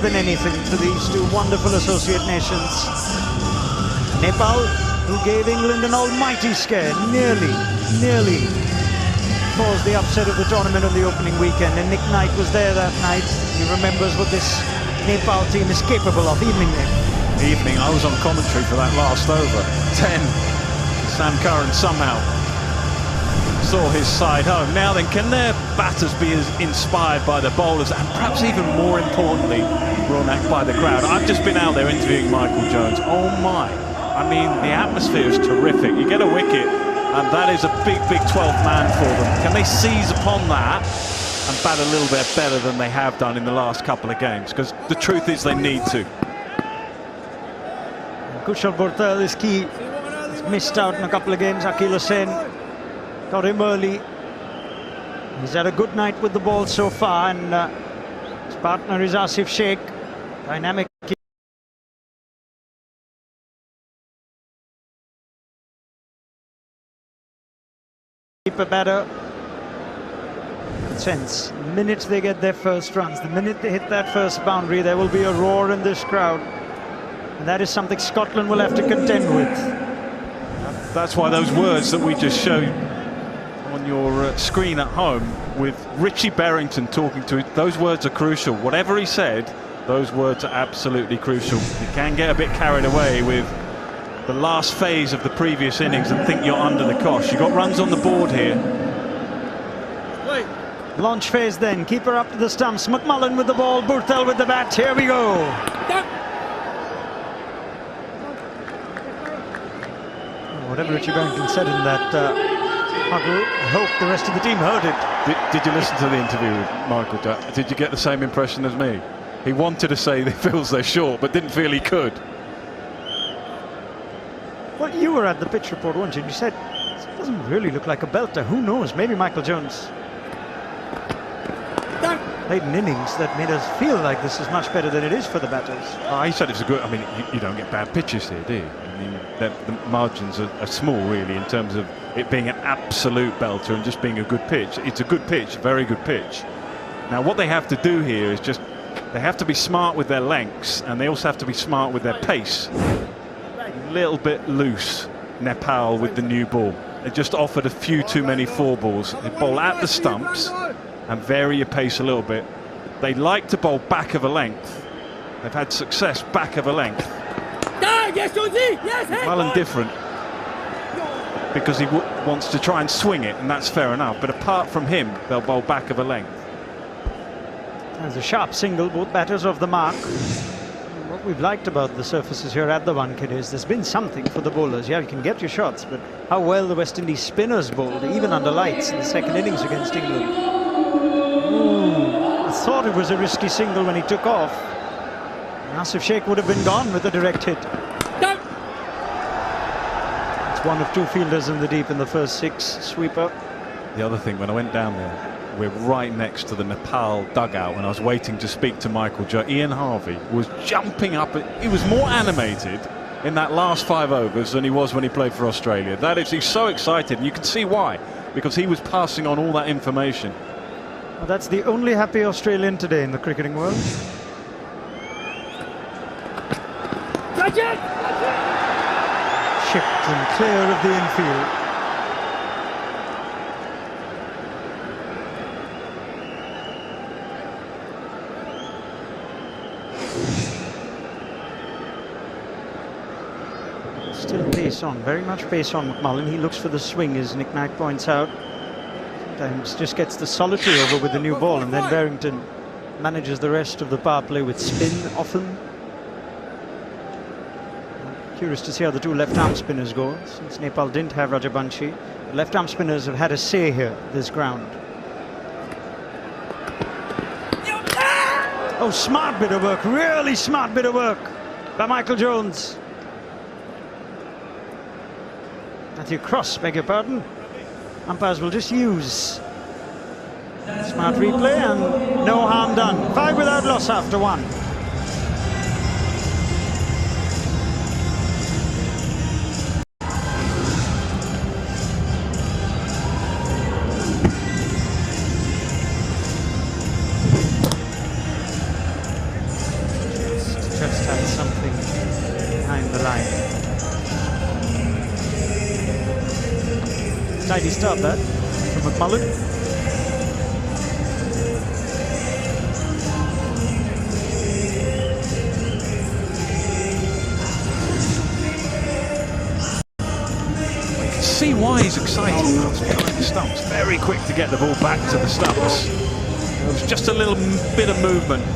than anything to these two wonderful associate nations. Nepal, who gave England an almighty scare, nearly caused the upset of the tournament on the opening weekend, and Nick Knight was there that night. He remembers what this Nepal team is capable of. Evening, Nick. I was on commentary for that last over. 10. Sam Curran somehow saw his side home. Now then, can their batters be as inspired by the bowlers, and perhaps even more importantly, Ronak, by the crowd? I've just been out there interviewing Michael Jones. Oh my, I mean, the atmosphere is terrific. You get a wicket, and that is a big 12th man for them. Can they seize upon that and bat a little bit better than they have done in the last couple of games? Because the truth is they need to. Kushal Bhurtel is key. He's missed out in a couple of games. Akil Hussain got him early. He's had a good night with the ball so far, and his partner is Asif Sheikh. Dynamic keeper batter. Good sense. The minute they get their first runs, the minute they hit that first boundary, there will be a roar in this crowd. And that is something Scotland will have to contend with. That's why those words that we just showed on your screen at home, with Richie Berrington talking to it, those words are crucial. Whatever he said, those words are absolutely crucial. You can get a bit carried away with the last phase of the previous innings and think you're under the cosh. You've got runs on the board here. Launch phase then, keeper up to the stumps. McMullen with the ball, Bhurtel with the bat. Here we go. Whatever Richie Barrington said in that huddle, I hope the rest of the team heard it. Did you listen to the interview with Michael? Did you get the same impression as me? He wanted to say he feels they're short, but didn't feel he could. Well, you were at the pitch report, weren't you? And you said, it doesn't really look like a belter. Who knows? Maybe Michael Jones played an innings that made us feel like this is much better than it is for the batters. He said it was a good... I mean, you don't get bad pitches here, do you? I mean, the margins are small, really, in terms of it being an absolute belter and just being a good pitch. It's a good pitch, very good pitch. Now, what they have to do here is just... They have to be smart with their lengths, and they also have to be smart with their pace. A little bit loose, Nepal, with the new ball. They just offered a few too many four balls. They bowl at the stumps and vary your pace a little bit. They like to bowl back of a length. They've had success back of a length. Well and different, because he wants to try and swing it, and that's fair enough. But apart from him, they'll bowl back of a length. There's a sharp single, both batters off the mark. What we've liked about the surfaces here at the Wankhede is there's been something for the bowlers. Yeah, you can get your shots, but how well the West Indies spinners bowled, even under lights, in the second innings against England. Ooh, I thought it was a risky single when he took off. Asif Sheikh would have been gone with a direct hit. It's one of two fielders in the deep in the first six. Sweeper. The other thing, when I went down there, we're right next to the Nepal dugout, and I was waiting to speak to Michael Jones. Ian Harvey was jumping up. He was more animated in that last 5 overs than he was when he played for Australia. That is, he's so excited, and you can see why, because he was passing on all that information. Well, that's the only happy Australian today in the cricketing world. Chipped and clear of the infield. Still pace on, very much pace on McMullen. He looks for the swing, as Nick Knight points out. Sometimes just gets the solitary over with the new ball, and then Barrington manages the rest of the power play with spin often. Curious to see how the two left-arm spinners go, since Nepal didn't have Rajabanshi. The left-arm spinners have had a say here, this ground. Oh, smart bit of work, really smart bit of work by Michael Jones. Matthew Cross, beg your pardon. Umpires will just use smart replay, and no harm done. 5 without loss after 1. Tidy start that from McMullen. See why he's excited behind the stumps. Very quick to get the ball back to the stumps. There was just a little bit of movement.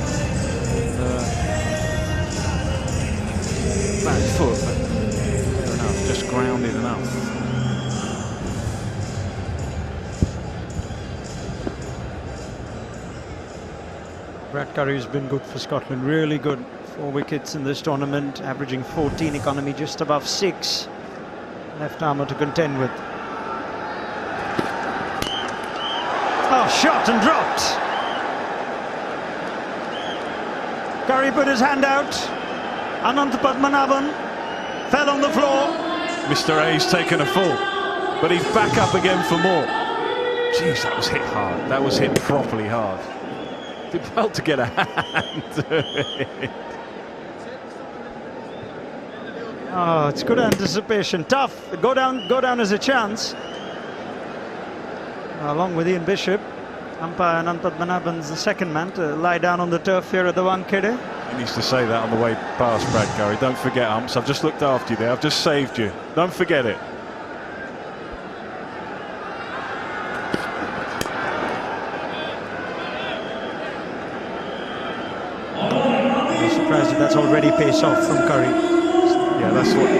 Back foot, but fair enough, just grounded enough. Brad Curry's been good for Scotland, really good. 4 wickets in this tournament, averaging 14 economy, just above 6. Left armour to contend with. Oh, shot and dropped. Curry put his hand out. Anant Padmanabhan fell on the floor. Mr. A's taken a fall, but he's back up again for more. Jeez, that was hit hard. That was hit properly hard. Did well to get a hand to it. Oh, it's good anticipation. Tough. Go down as a chance. Along with Ian Bishop, umpire Anant Padmanabhan's the second man to lie down on the turf here at the Wankhede. He needs to say that on the way past, Brad Curry. Don't forget, umps. I've just looked after you there. I've just saved you. Don't forget it. I'm surprised if that's already pace off from Curry. Yeah, that's what.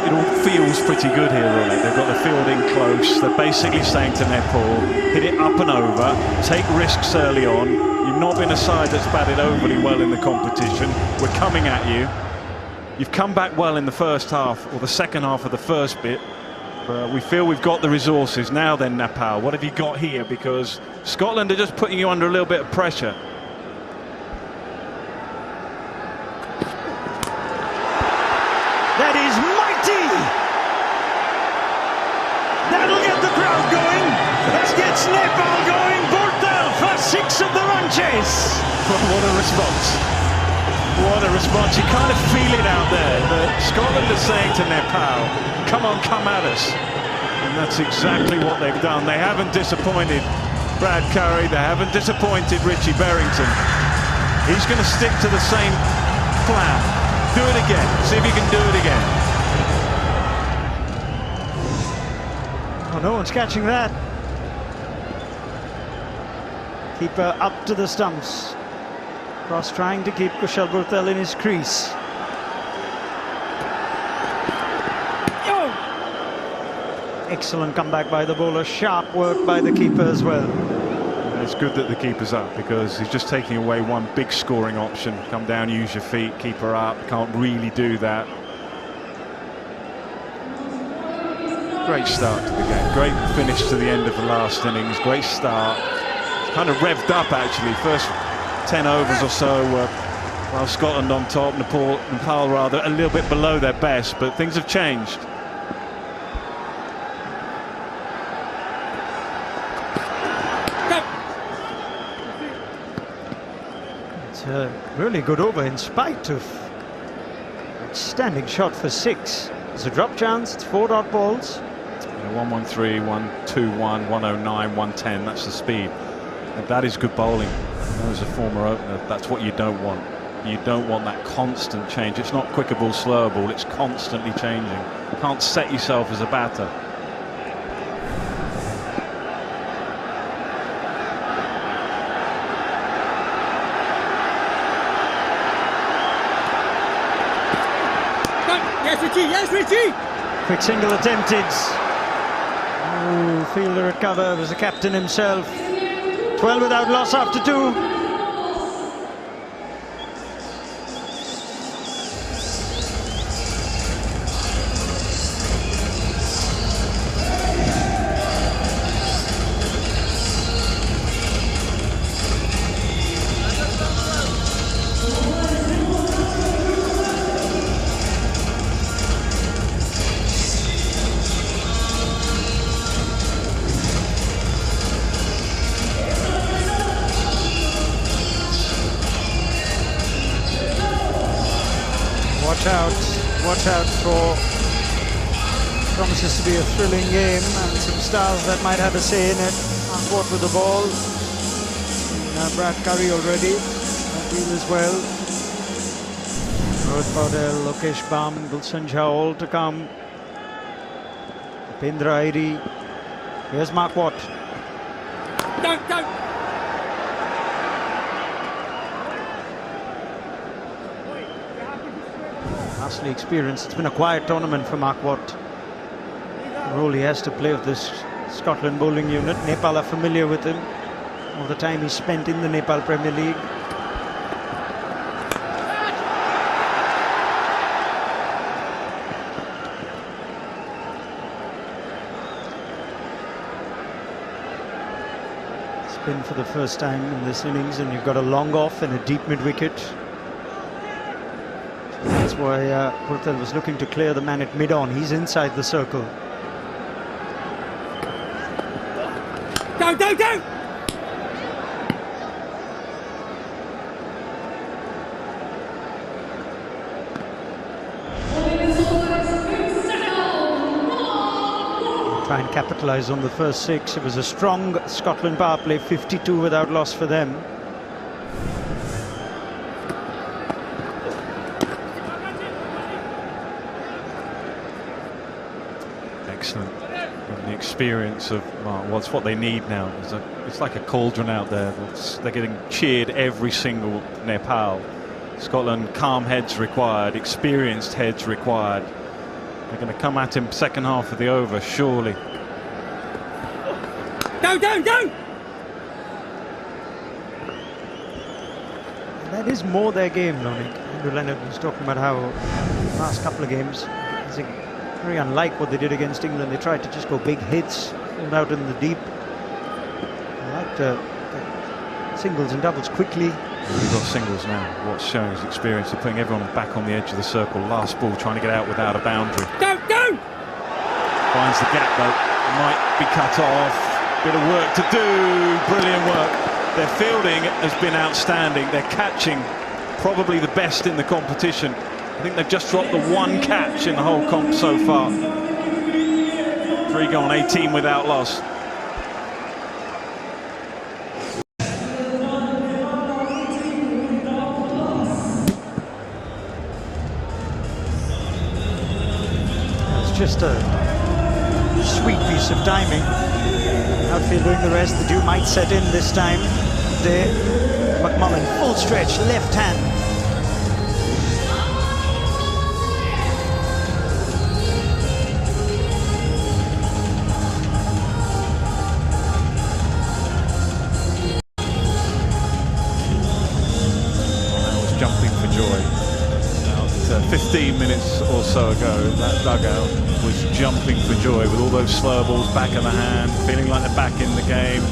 It all feels pretty good here, really. They've got the field in close. They're basically saying to Nepal, hit it up and over, take risks early on. You've not been a side that's batted overly well in the competition. We're coming at you. You've come back well in the first half, or the second half of the first bit. But we feel we've got the resources. Now then, Nepal, what have you got here? Because Scotland are just putting you under a little bit of pressure. That is mighty! That'll get the crowd going. That gets Nepal going. Portal, first 6 of the run chase. What a response. What a response. You kind of feel it out there. Scotland are saying to Nepal, come on, come at us. And that's exactly what they've done. They haven't disappointed Brad Curry. They haven't disappointed Richie Berrington. He's going to stick to the same plan. Do it again. See if you can do it again. Oh, no one's catching that. Keeper up to the stumps. Cross trying to keep Kushal Gurtel in his crease. Oh! Excellent comeback by the bowler. Sharp work by the keeper as well. It's good that the keeper's up because he's just taking away one big scoring option. Come down, use your feet, keeper up. Can't really do that. Great start to the game. Great finish to the end of the last innings. Great start. Kind of revved up actually. First 10 overs or so while Scotland on top, Nepal rather a little bit below their best, but things have changed. A really good over in spite of outstanding shot for 6. It's a drop chance, it's 4 dot balls. 113, 121, 109, 110, that's the speed. And that is good bowling. As a former opener, that's what you don't want. You don't want that constant change. It's not quicker ball, slower ball, it's constantly changing. You can't set yourself as a batter. Yes, Richie! Quick single attempted. Ooh, fielder at cover was the captain himself. 12 without loss after 2. Watch out for Promises to be a thrilling game and some stars that might have a say in it. On court with the ball. Brad Curry already. Deal as well. Rohit Paudel, Lokesh Bam, Gulshan Jha all to come. Pindra Airi. Here's Mark Watt. Don't. Vastly experienced. It's been a quiet tournament for Mark Watt. The role he has to play with this Scotland bowling unit. Nepal are familiar with him. All the time he spent in the Nepal Premier League. Spin for the first time in this innings, and you've got a long off and a deep mid-wicket. That's why Purthal was looking to clear the man at mid-on. He's inside the circle. Go! Try and capitalise on the first 6. It was a strong Scotland power play, 52 without loss for them. Excellent. And the experience of what's what they need now. It's like a cauldron out there. They're getting cheered every single Nepal. Scotland, calm heads required, experienced heads required. They're going to come at him second half of the over, surely. Go! That is more their game, Lonik. Andrew Leonard was talking about how the last couple of games, it's very unlike what they did against England. They tried to just go big hits, pulled out in the deep. They like to get singles and doubles quickly. We've got singles now. What's showing his experience of putting everyone back on the edge of the circle. Last ball, trying to get out without a boundary. Go! Finds the gap though. Might be cut off. Bit of work to do. Brilliant work. Their fielding has been outstanding. They're catching probably the best in the competition. I think they've just dropped the one catch in the whole comp so far. 3 gone, 18 without loss. Just a sweet piece of timing. Outfield doing the rest. The dew might set in this time. There, McMullen, full stretch, left hand. I was jumping for joy. 15 minutes or so ago, that dugout was jumping for joy with all those slow balls back of the hand, feeling like they're back in the game.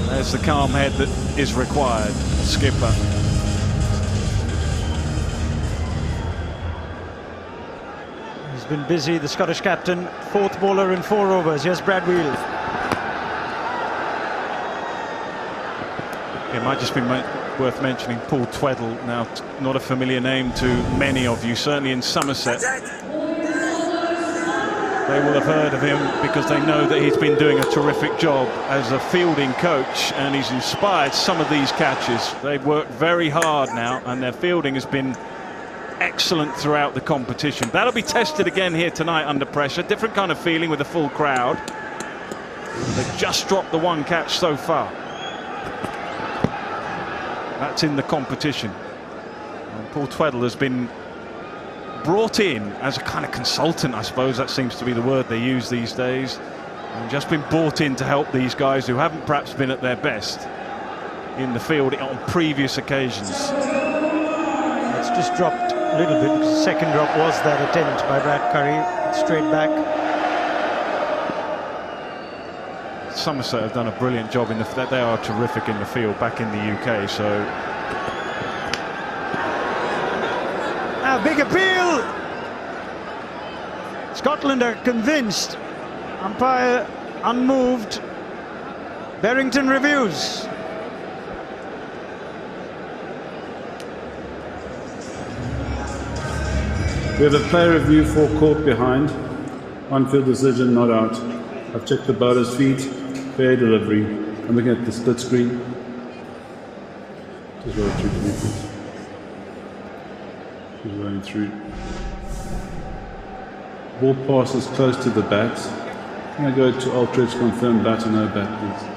There's the calm head that is required. Skipper. He's been busy, the Scottish captain. 4th bowler in 4 overs. Here's Brad Wheel. It might just be worth mentioning Paul Tweddle, now not a familiar name to many of you, certainly in Somerset. They will have heard of him because they know that he's been doing a terrific job as a fielding coach, and he's inspired some of these catches. They've worked very hard now, and their fielding has been excellent throughout the competition. That'll be tested again here tonight under pressure. Different kind of feeling with a full crowd. They've just dropped the one catch so far. That's in the competition. And Paul Tweddle has been brought in as a kind of consultant, I suppose that seems to be the word they use these days, and just been brought in to help these guys who haven't perhaps been at their best in the field on previous occasions. It's just dropped a little bit because the second drop was that attempt by Brad Curry, straight back. Somerset have done a brilliant job in that they are terrific in the field back in the UK, so now big appeal. Scotland are convinced. Umpire unmoved. Berrington reviews. We have a player review for caught behind. On-field decision, not out. I've checked the bowler's feet, fair delivery. I'm looking at the split screen. Just roll through the wickets. Just rolling through. Ball passes close to the bat. Can I go to Ultrex confirm bat or no bat, please?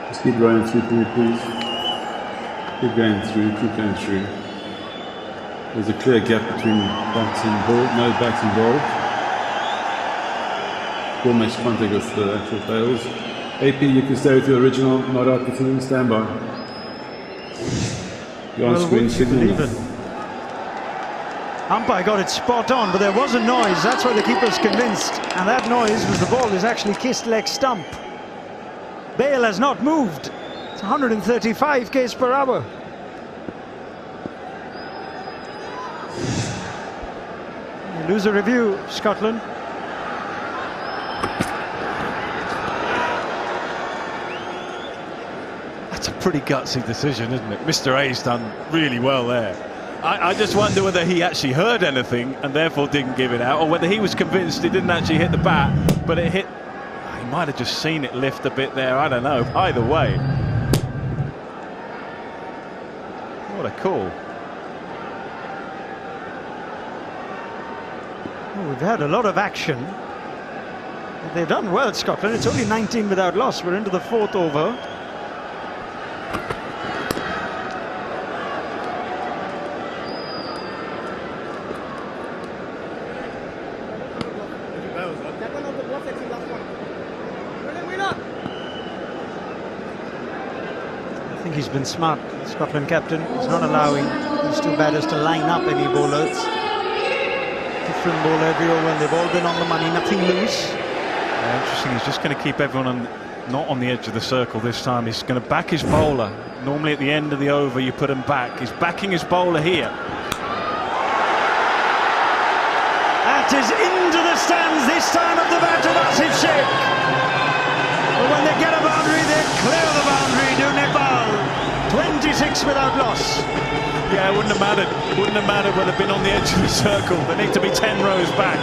Just keep rolling through for me, please. Keep going through, keep going through. There's a clear gap between bats and ball, no bats involved. Ball makes contact with the actual tails. AP, you can stay with your original, not out the field, stand by. You're on screen signal. Umpire got it spot on, but there was a noise. That's why the keeper's convinced. And that noise was the ball has actually kissed leg stump. Bale has not moved. It's 135 k's per hour. You lose a review, Scotland. That's a pretty gutsy decision, isn't it? Mr. A's done really well there. I just wonder whether he actually heard anything and therefore didn't give it out, or whether he was convinced it didn't actually hit the bat, but it hit. He might have just seen it lift a bit there. I don't know. Either way, what a call. Oh, we've had a lot of action. They've done well, Scotland. It's only 19 without loss. We're into the 4th over. I think he's been smart, Scotland captain. He's not allowing these two batters to line up any bowlers. Different bowler every over, and they've all been on the money, nothing loose. Yeah, interesting. He's just going to keep everyone not on the edge of the circle this time. He's going to back his bowler. Normally at the end of the over you put him back. He's backing his bowler here. That is into the stands this time of the bat of Asif Sheikh. But when they get a boundary, they clear the boundary, do Nepal. 26 without loss. Yeah, it wouldn't have mattered. Wouldn't have mattered whether they'd been on the edge of the circle. They need to be 10 rows back.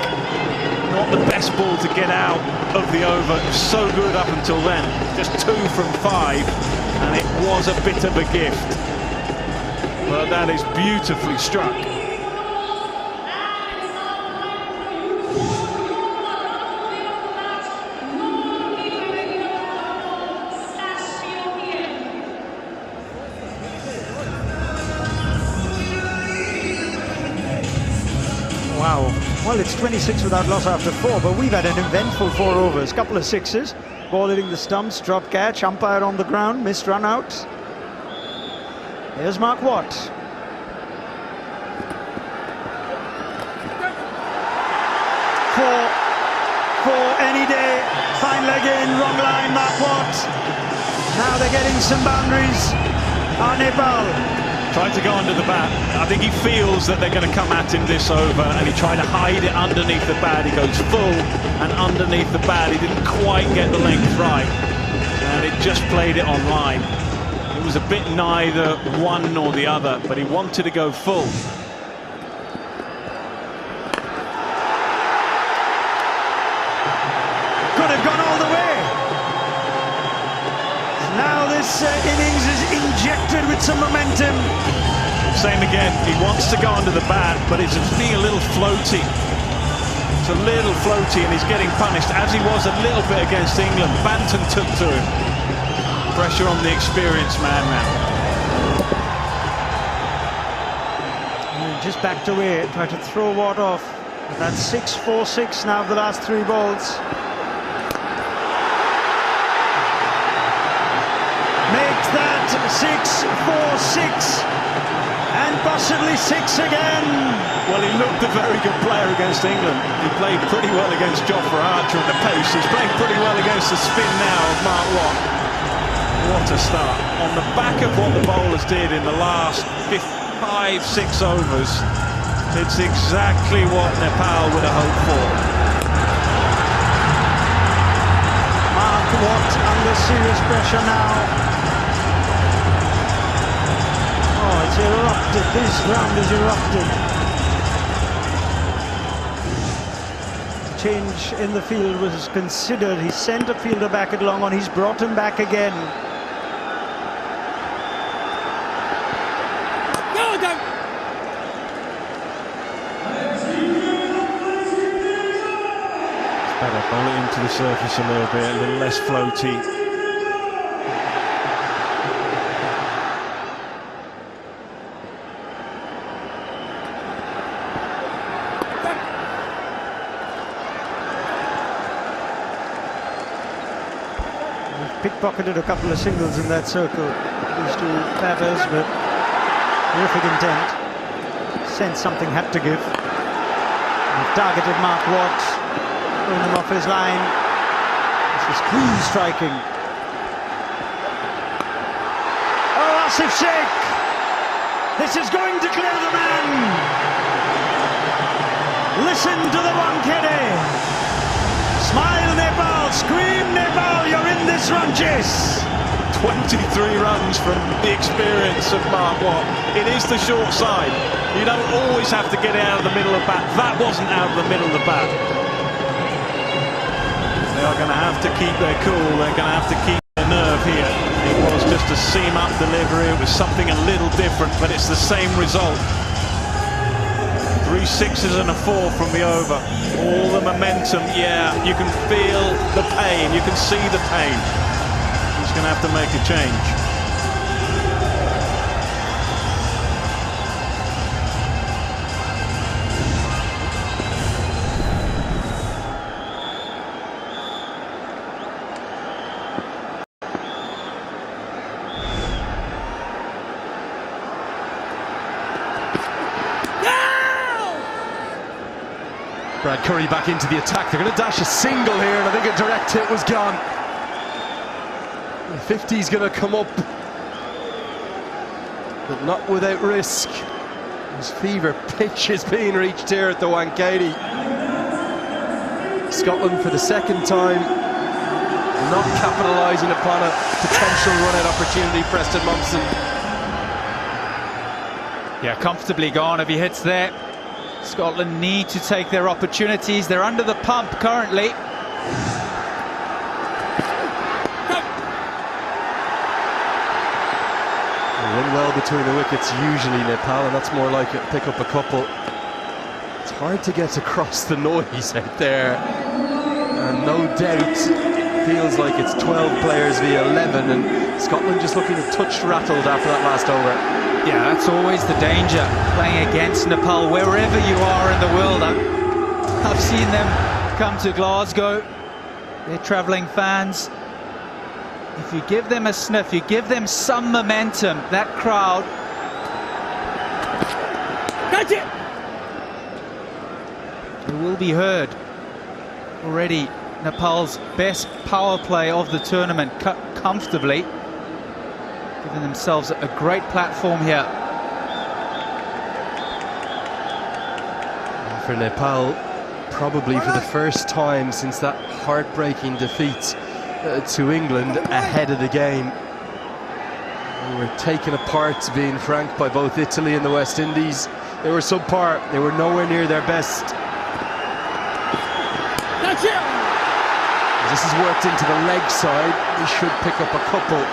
Not the best ball to get out of the over. So good up until then. Just 2 from 5, and it was a bit of a gift. But that is beautifully struck. Wow. Well, it's 26 without loss after 4, but we've had an eventful 4 overs. Couple of sixes, ball hitting the stumps, drop catch, umpire on the ground, missed run out. Here's Mark Watt. For any day, fine leg in, wrong line, Mark Watt. Now they're getting some boundaries. Nepal. Tried to go under the bat. I think he feels that they're going to come at him this over, and he tried to hide it underneath the bat. He goes full and underneath the bat. He didn't quite get the length right, and it just played it on line. It was a bit neither one nor the other, but he wanted to go full. Could have gone all the way. Now this innings is injected with some momentum. Same again, he wants to go under the bat, but it's being a little floaty. It's a little floaty, and he's getting punished, as he was a little bit against England. Banton took to him. Pressure on the experienced man now. Just backed away, tried to throw Watt off. But that's 6-4-6 now of the last 3 balls. Makes that 6-4-6. And possibly 6 again. Well, he looked a very good player against England. He played pretty well against Jofra Archer at the pace. He's playing pretty well against the spin now of Mark Watt. What a start. On the back of what the bowlers did in the last 5-6 overs, it's exactly what Nepal would have hoped for. Watt under serious pressure now. Oh, it's erupted. This ground is erupted. Change in the field was considered. He sent a fielder back at long on. He's brought him back again. No, don't. Better bowl it into the surface a little bit, a little less floaty. Pickpocketed a couple of singles in that circle. These two batters, but terrific intent. Sense something had to give. He targeted Mark Watt, throwing him off his line. This was clean striking. Oh, Asif Sheikh! This is going to clear the man! Listen to the Wankhede! Smile Nepal, scream Nepal, you're in this run chase! 23 runs from the experience of Mark Watt. It is the short side. You don't always have to get it out of the middle of the bat. That wasn't out of the middle of the bat. They are going to have to keep their cool. They're going to have to keep their nerve here. It was just a seam-up delivery. It was something a little different, but it's the same result. 3 6s and a 4 from the over. All the momentum, yeah, you can feel the pain, you can see the pain. He's going to have to make a change. Brad Curry back into the attack. They're going to dash a single here, and I think a direct hit was gone. The 50's going to come up, but not without risk. His fever pitch is being reached here at the Wankhede. Scotland for the second time not capitalising upon a potential run-out opportunity. Preston Mumpson. Yeah, comfortably gone if he hits there. Scotland need to take their opportunities. They're under the pump currently. They run well between the wickets usually, Nepal, and that's more like it. Pick up a couple. It's hard to get across the noise out there, and no doubt it feels like it's 12 players via 11, and Scotland just looking a touch rattled after that last over. Yeah, that's always the danger, playing against Nepal, wherever you are in the world. I've seen them come to Glasgow. They're travelling fans. If you give them a sniff, you give them some momentum, that crowd. Catch it! It will be heard. Already Nepal's best power play of the tournament, cut comfortably. Giving themselves a great platform here. And for Nepal, probably for the first time since that heartbreaking defeat to England ahead of the game. They were taken apart, being frank, by both Italy and the West Indies. They were subpar, they were nowhere near their best. That's it! This has worked into the leg side, they should pick up a couple.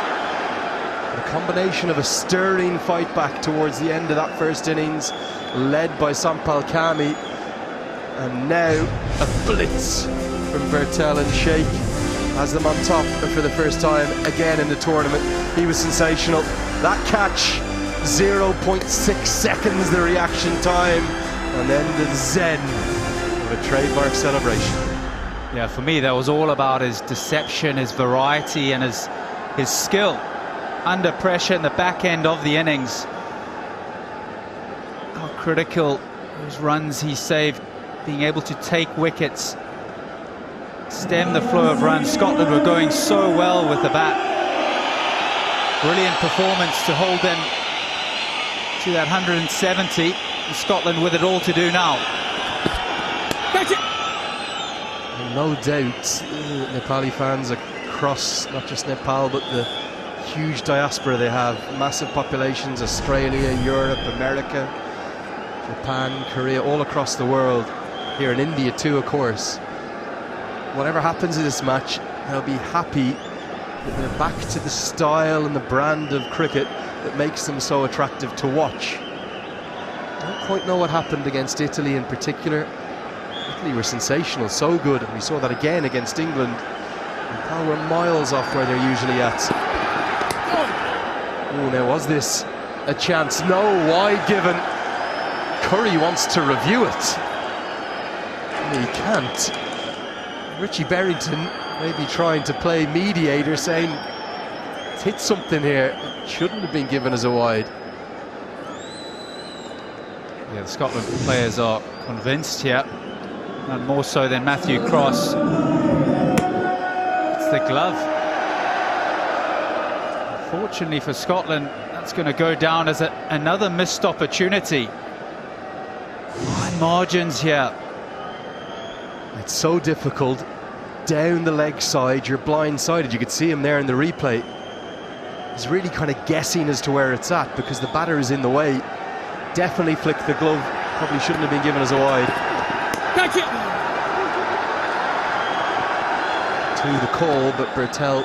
A combination of a stirring fight back towards the end of that first innings, led by Sampal Kami, and now a blitz from Bertel and Sheikh has them on top for the first time again in the tournament. He was sensational. That catch, 0.6 seconds the reaction time, and then the zen of a trademark celebration. Yeah, for me that was all about his deception, his variety, and his skill under pressure in the back end of the innings. How critical those runs he saved, being able to take wickets, stem the flow of runs. Scotland were going so well with the bat. Brilliant performance to hold them to that 170. And Scotland with it all to do now. Catch it! And no doubt Nepali fans are across not just Nepal but the huge diaspora they have. Massive populations, Australia, Europe, America, Japan, Korea, all across the world. Here in India too, of course. Whatever happens in this match, they'll be happy that they're back to the style and the brand of cricket that makes them so attractive to watch. Don't quite know what happened against Italy in particular. Italy were sensational, so good, and we saw that again against England. Nepal were miles off where they're usually at. Oh, now was this a chance? No, wide given. Curry wants to review it. He can't. Richie Berrington maybe trying to play mediator, saying it's hit something here. It shouldn't have been given as a wide. Yeah, the Scotland players are convinced here, and more so than Matthew Cross. It's the glove. Unfortunately for Scotland, that's going to go down as another missed opportunity. Fine margins here. It's so difficult. Down the leg side, you're blindsided. You could see him there in the replay. He's really kind of guessing as to where it's at because the batter is in the way. Definitely flicked the glove. Probably shouldn't have been given as a wide. Catch it! To the call, but Bertel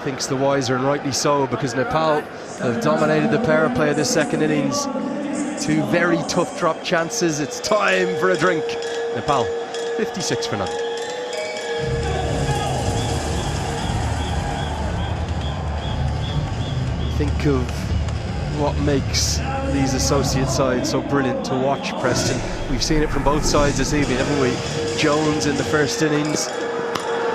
thinks the wiser, and rightly so, because Nepal have dominated the power play of this second innings. Two very tough drop chances. It's time for a drink. Nepal 56 for none. Think of what makes these associate sides so brilliant to watch, Preston. We've seen it from both sides this evening, haven't we? Jones in the first innings,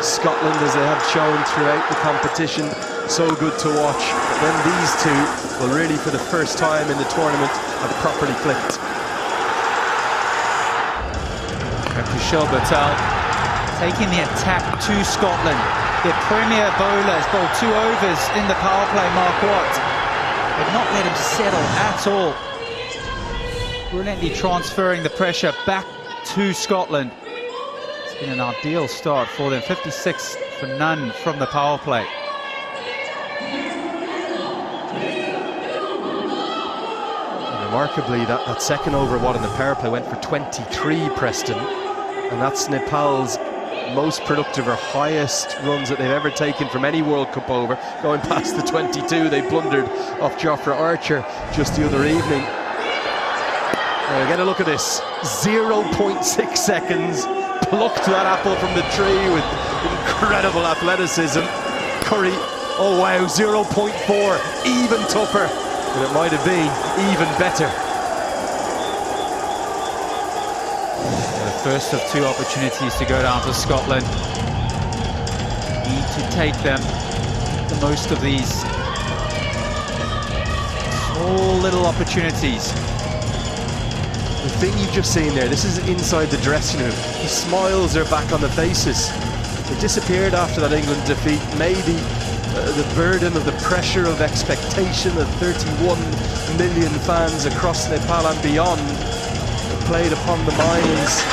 Scotland as they have shown throughout the competition, so good to watch. But then these two, well, really for the first time in the tournament, have properly clicked. Michel Bertel taking the attack to Scotland. Their premier bowler has bowled 2 overs in the power play, Mark Watt. They've not let him settle at all. Brilliantly transferring the pressure back to Scotland. It's been an ideal start for them. 56 for none from the power play. And remarkably, that second over Watt in the power play went for 23, Preston. And that's Nepal's most productive or highest runs that they've ever taken from any World Cup over, going past the 22 they blundered off Jofra Archer just the other evening. Now get a look at this, 0.6 seconds, plucked that apple from the tree with incredible athleticism. Curry, oh wow, 0.4, even tougher, but it might have been even better. First of 2 opportunities to go down to Scotland. Need to take them, the most of these small little opportunities. The thing you've just seen there, this is inside the dressing room. The smiles are back on the faces. They disappeared after that England defeat. Maybe the burden of the pressure of expectation of 31 million fans across Nepal and beyond played upon the minds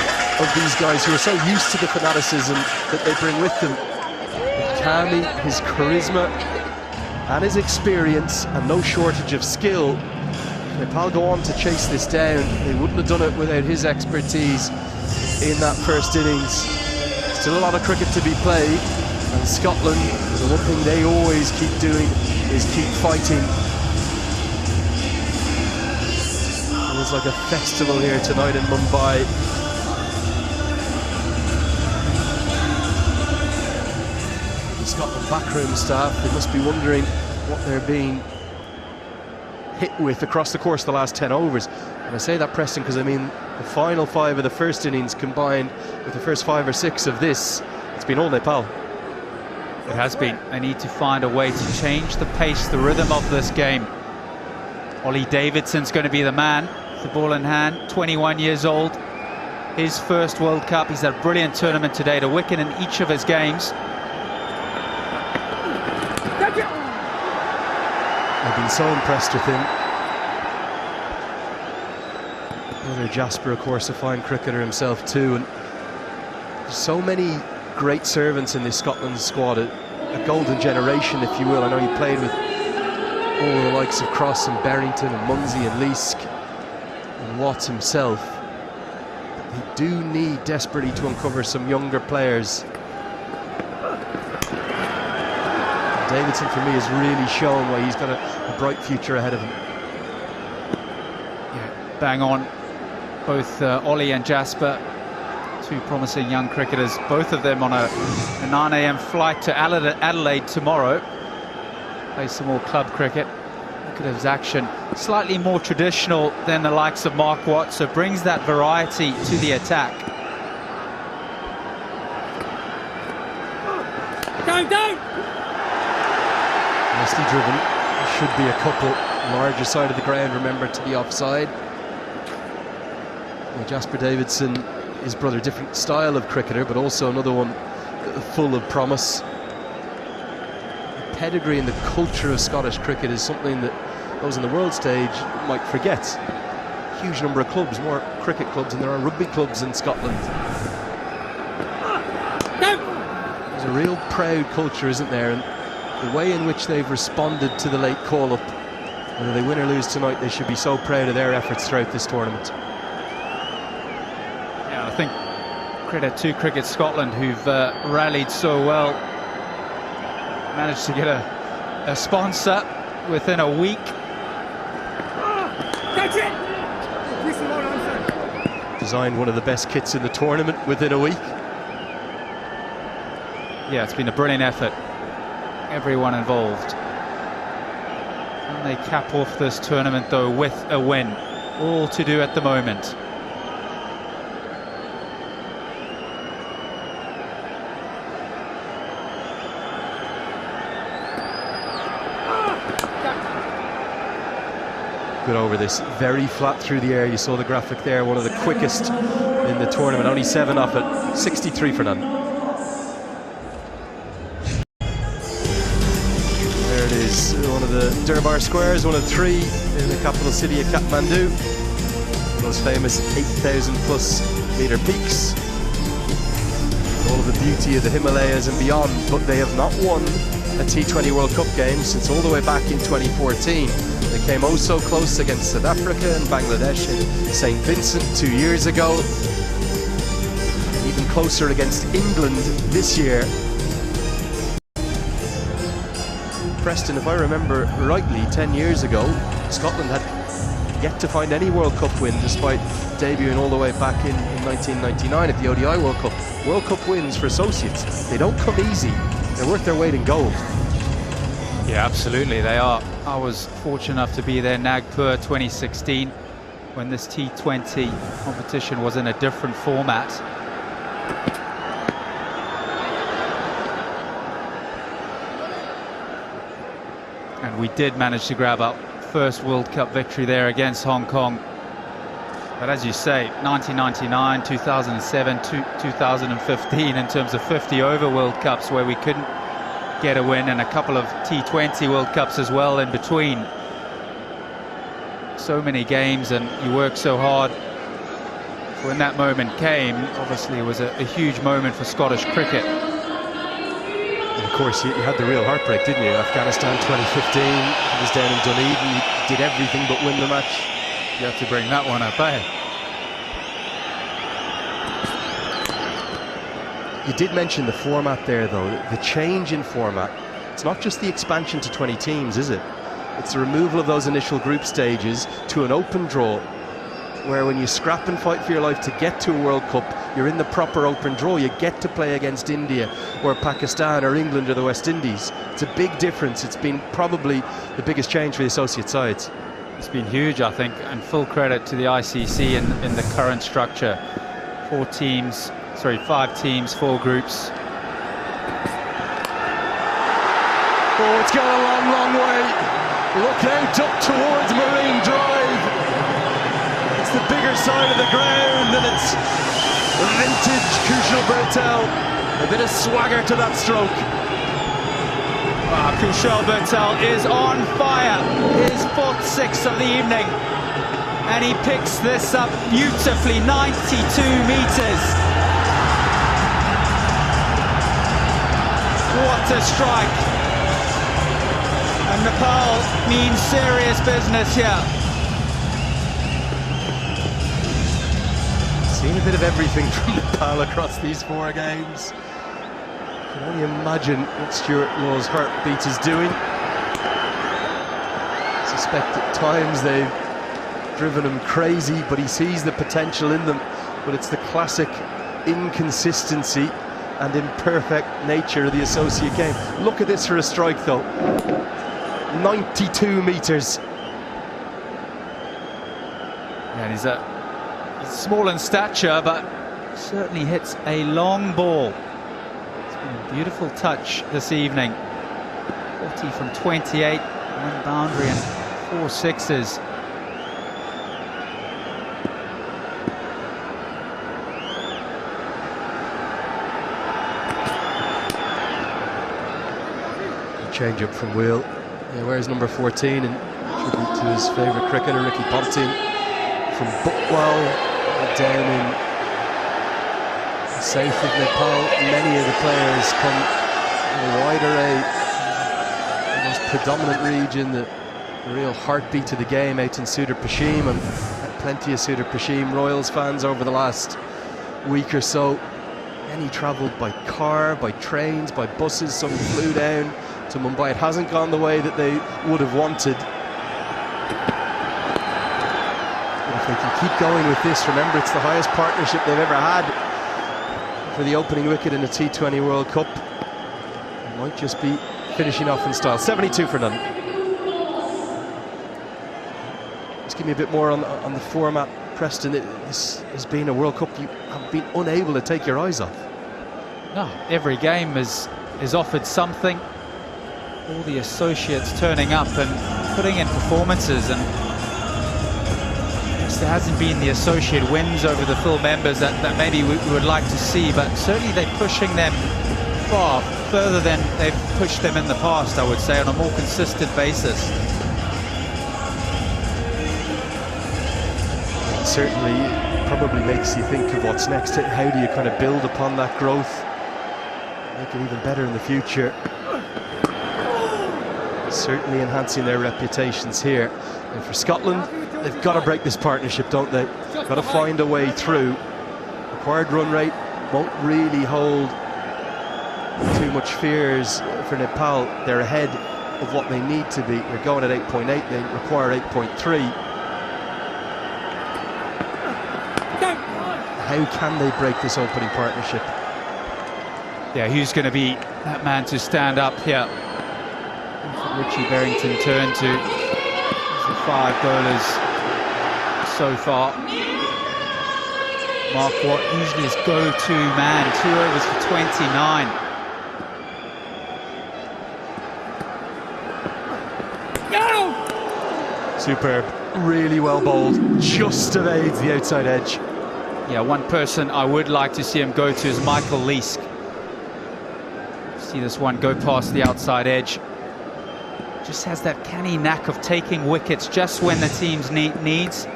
of these guys who are so used to the fanaticism that they bring with them. With Kami, his charisma and his experience and no shortage of skill, Nepal go on to chase this down. They wouldn't have done it without his expertise in that first innings. Still a lot of cricket to be played, and Scotland, the one thing they always keep doing is keep fighting. It's like a festival here tonight in Mumbai. Scotland backroom staff, they must be wondering what they're being hit with across the course of the last 10 overs. And I say that, Preston, because I mean the final 5 of the first innings combined with the first 5 or 6 of this, it's been all Nepal. It has been. They need to find a way to change the pace, the rhythm of this game. Ollie Davidson's going to be the man, the ball in hand, 21 years old. His first World Cup. He's had a brilliant tournament today, to wicket in each of his games. I've been so impressed with him. Brother Jasper, of course, a fine cricketer himself too, and there's so many great servants in this Scotland squad. a golden generation, if you will. I know he played with all the likes of Cross and Berrington and Munsey and Leask and Watts himself. But they do need desperately to uncover some younger players. Davidson, for me, has really shown why he's got a bright future ahead of him. Yeah, bang on. Both Ollie and Jasper, two promising young cricketers, both of them on a 9 AM flight to Adelaide tomorrow. Play some more club cricket. Look at his action, slightly more traditional than the likes of Mark Watt, so brings that variety to the attack. Don't! Nicely driven. Should be a couple. Larger side of the ground, remember, to the offside. Well, Jasper Davidson, his brother, different style of cricketer, but also another one full of promise. The pedigree and the culture of Scottish cricket is something that those on the world stage might forget. Huge number of clubs, more cricket clubs than there are rugby clubs in Scotland. There's a real proud culture, isn't there? And the way in which they've responded to the late call-up, whether they win or lose tonight, they should be so proud of their efforts throughout this tournament. Yeah, I think credit to Cricket Scotland, who've rallied so well. Managed to get a sponsor within a week. Catch it! Designed one of the best kits in the tournament within a week. Yeah, it's been a brilliant effort. Everyone involved. And they cap off this tournament though with a win. All to do at the moment. Good over this, very flat through the air. You saw the graphic there, one of the quickest in the tournament, only 7 off it, 63 for none. There it is, one of the Durbar squares, one of 3 in the capital city of Kathmandu. Those famous 8,000 plus meter peaks. All of the beauty of the Himalayas and beyond, but they have not won a T20 World Cup game since all the way back in 2014. They came oh so close against South Africa and Bangladesh in St. Vincent 2 years ago. Even closer against England this year. Preston, if I remember rightly, 10 years ago, Scotland had yet to find any World Cup win, despite debuting all the way back in 1999 at the ODI World Cup. World Cup wins for associates, they don't come easy. They're worth their weight in gold. Yeah, absolutely, they are. I was fortunate enough to be there Nagpur 2016 when this T20 competition was in a different format. And we did manage to grab our first World Cup victory there against Hong Kong. But as you say, 1999, 2007, 2015 in terms of 50 over World Cups where we couldn't get a win, and a couple of T20 World Cups as well in between. So many games and you work so hard. When that moment came, obviously it was a huge moment for Scottish cricket. And of course you had the real heartbreak, didn't you? Afghanistan 2015, it was down in Dunedin, you did everything but win the match. You have to bring that one up, eh? You did mention the format there, though. The change in format. It's not just the expansion to 20 teams, is it? It's the removal of those initial group stages to an open draw, where when you scrap and fight for your life to get to a World Cup, you're in the proper open draw. You get to play against India or Pakistan or England or the West Indies. It's a big difference. It's been probably the biggest change for the associate sides. It's been huge, I think, and full credit to the ICC in the current structure. 5 teams, 4 groups. Oh, it's gone a long, long way. Look out up towards Marine Drive. It's the bigger side of the ground, and it's vintage Kushal Bertel. A bit of swagger to that stroke. Kushal Bertel is on fire. His 4th 6 of the evening. And he picks this up beautifully, 92 metres. What a strike! And Nepal means serious business here. Seen a bit of everything from Nepal across these 4 games. I can only imagine what Stuart Law's heartbeat is doing. I suspect at times they've driven him crazy, but he sees the potential in them. But it's the classic inconsistency and imperfect nature of the associate game. Look at this for a strike though. 92 metres. And he's small in stature, but certainly hits a long ball. It's been a beautiful touch this evening. 40 from 28, 1 boundary and 4 sixes. Change up from Will. Yeah, where's number 14? And tribute to his favourite cricketer, Ricky Ponting. From Bukwal, down in the south of Nepal, many of the players come from a wide array. The most predominant region, the real heartbeat of the game out in Sudar Pashim, and had plenty of Sudar Pashim Royals fans over the last week or so. Many travelled by car, by trains, by buses, some flew down to Mumbai. It hasn't gone the way that they would have wanted. If they can keep going with this, remember it's the highest partnership they've ever had for the opening wicket in the T20 World Cup. It might just be finishing off in style. 72 for none. Just give me a bit more on the format, Preston. This has been a World Cup you have been unable to take your eyes off. No, every game is offered something. All the associates turning up and putting in performances, and there hasn't been the associate wins over the full members that maybe we would like to see, but certainly they're pushing them far further than they've pushed them in the past, I would say, on a more consistent basis. It certainly probably makes you think of what's next. How do you kind of build upon that growth, make it even better in the future? Certainly enhancing their reputations here. And for Scotland, they've got to break this partnership, don't they? Got to find a way through. Required run rate won't really hold too much fears for Nepal. They're ahead of what they need to be. They're going at 8.8, they require 8.3. How can they break this opening partnership? Yeah, who's going to be that man to stand up here? Richie Berrington turned to the 5 bowlers so far. Mark Watt, usually his go-to man, 2 overs for 29. Superb, really well bowled, just evades the outside edge. Yeah, one person I would like to see him go to is Michael Leask. See this one go past the outside edge. Just has that canny knack of taking wickets just when the team's needs.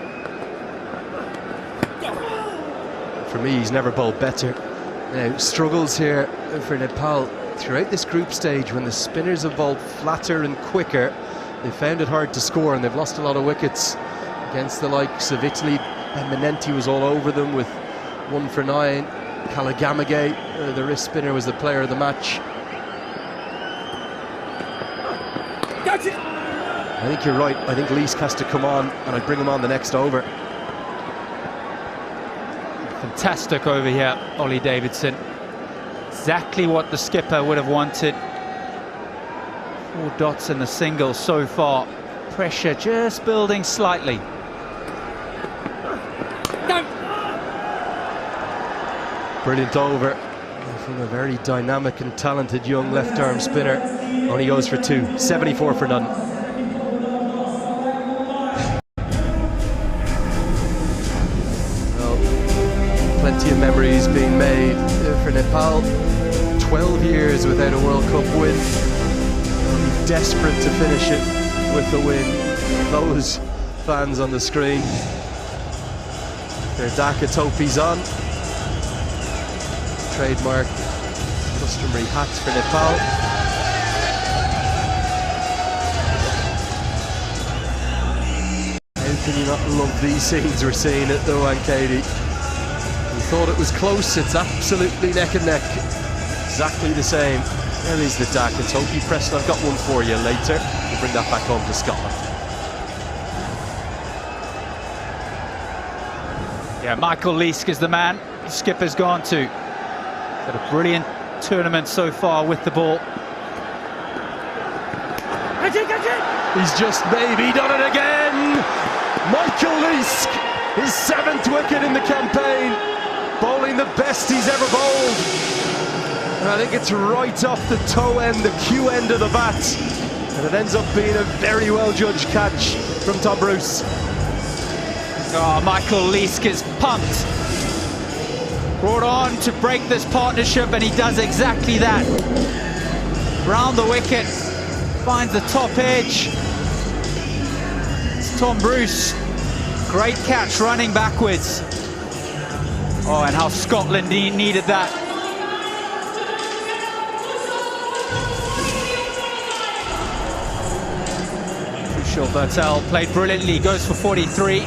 For me, he's never bowled better. Now, struggles here for Nepal throughout this group stage. When the spinners have bowled flatter and quicker, they found it hard to score, and they've lost a lot of wickets against the likes of Italy. And Menenti was all over them with 1 for 9. Kalagamage, the wrist spinner, was the player of the match. I think you're right. I think Leask has to come on, and I'd bring him on the next over. Fantastic over here, Ollie Davidson. Exactly what the skipper would have wanted. 4 dots in the single so far. Pressure just building slightly. Brilliant over from a very dynamic and talented young left-arm spinner. Only goes for 2. 74 for none. Well, plenty of memories being made for Nepal. 12 years without a World Cup win. Desperate to finish it with the win. Those fans on the screen. Their Dhaka topies on. Trademark customary hats for Nepal. How can you not love these scenes we're seeing at though, and Katie? We thought it was close, it's absolutely neck and neck. Exactly the same. There is the Dak and Toki. Preston, I've got one for you later. We'll bring that back home to Scotland. Yeah, Michael Leask is the man the skipper's gone to. Had a brilliant tournament so far with the ball. Catch it! He's just maybe done it again! Michael Leask, his 7th wicket in the campaign, bowling the best he's ever bowled. And I think it's right off the toe end, the cue end of the bat. And it ends up being a very well judged catch from Tom Bruce. Oh, Michael Leask is pumped. Brought on to break this partnership, and he does exactly that. Round the wicket, finds the top edge. It's Tom Bruce. Great catch running backwards. Oh, and how Scotland needed that. Kushal Bertel played brilliantly, goes for 43.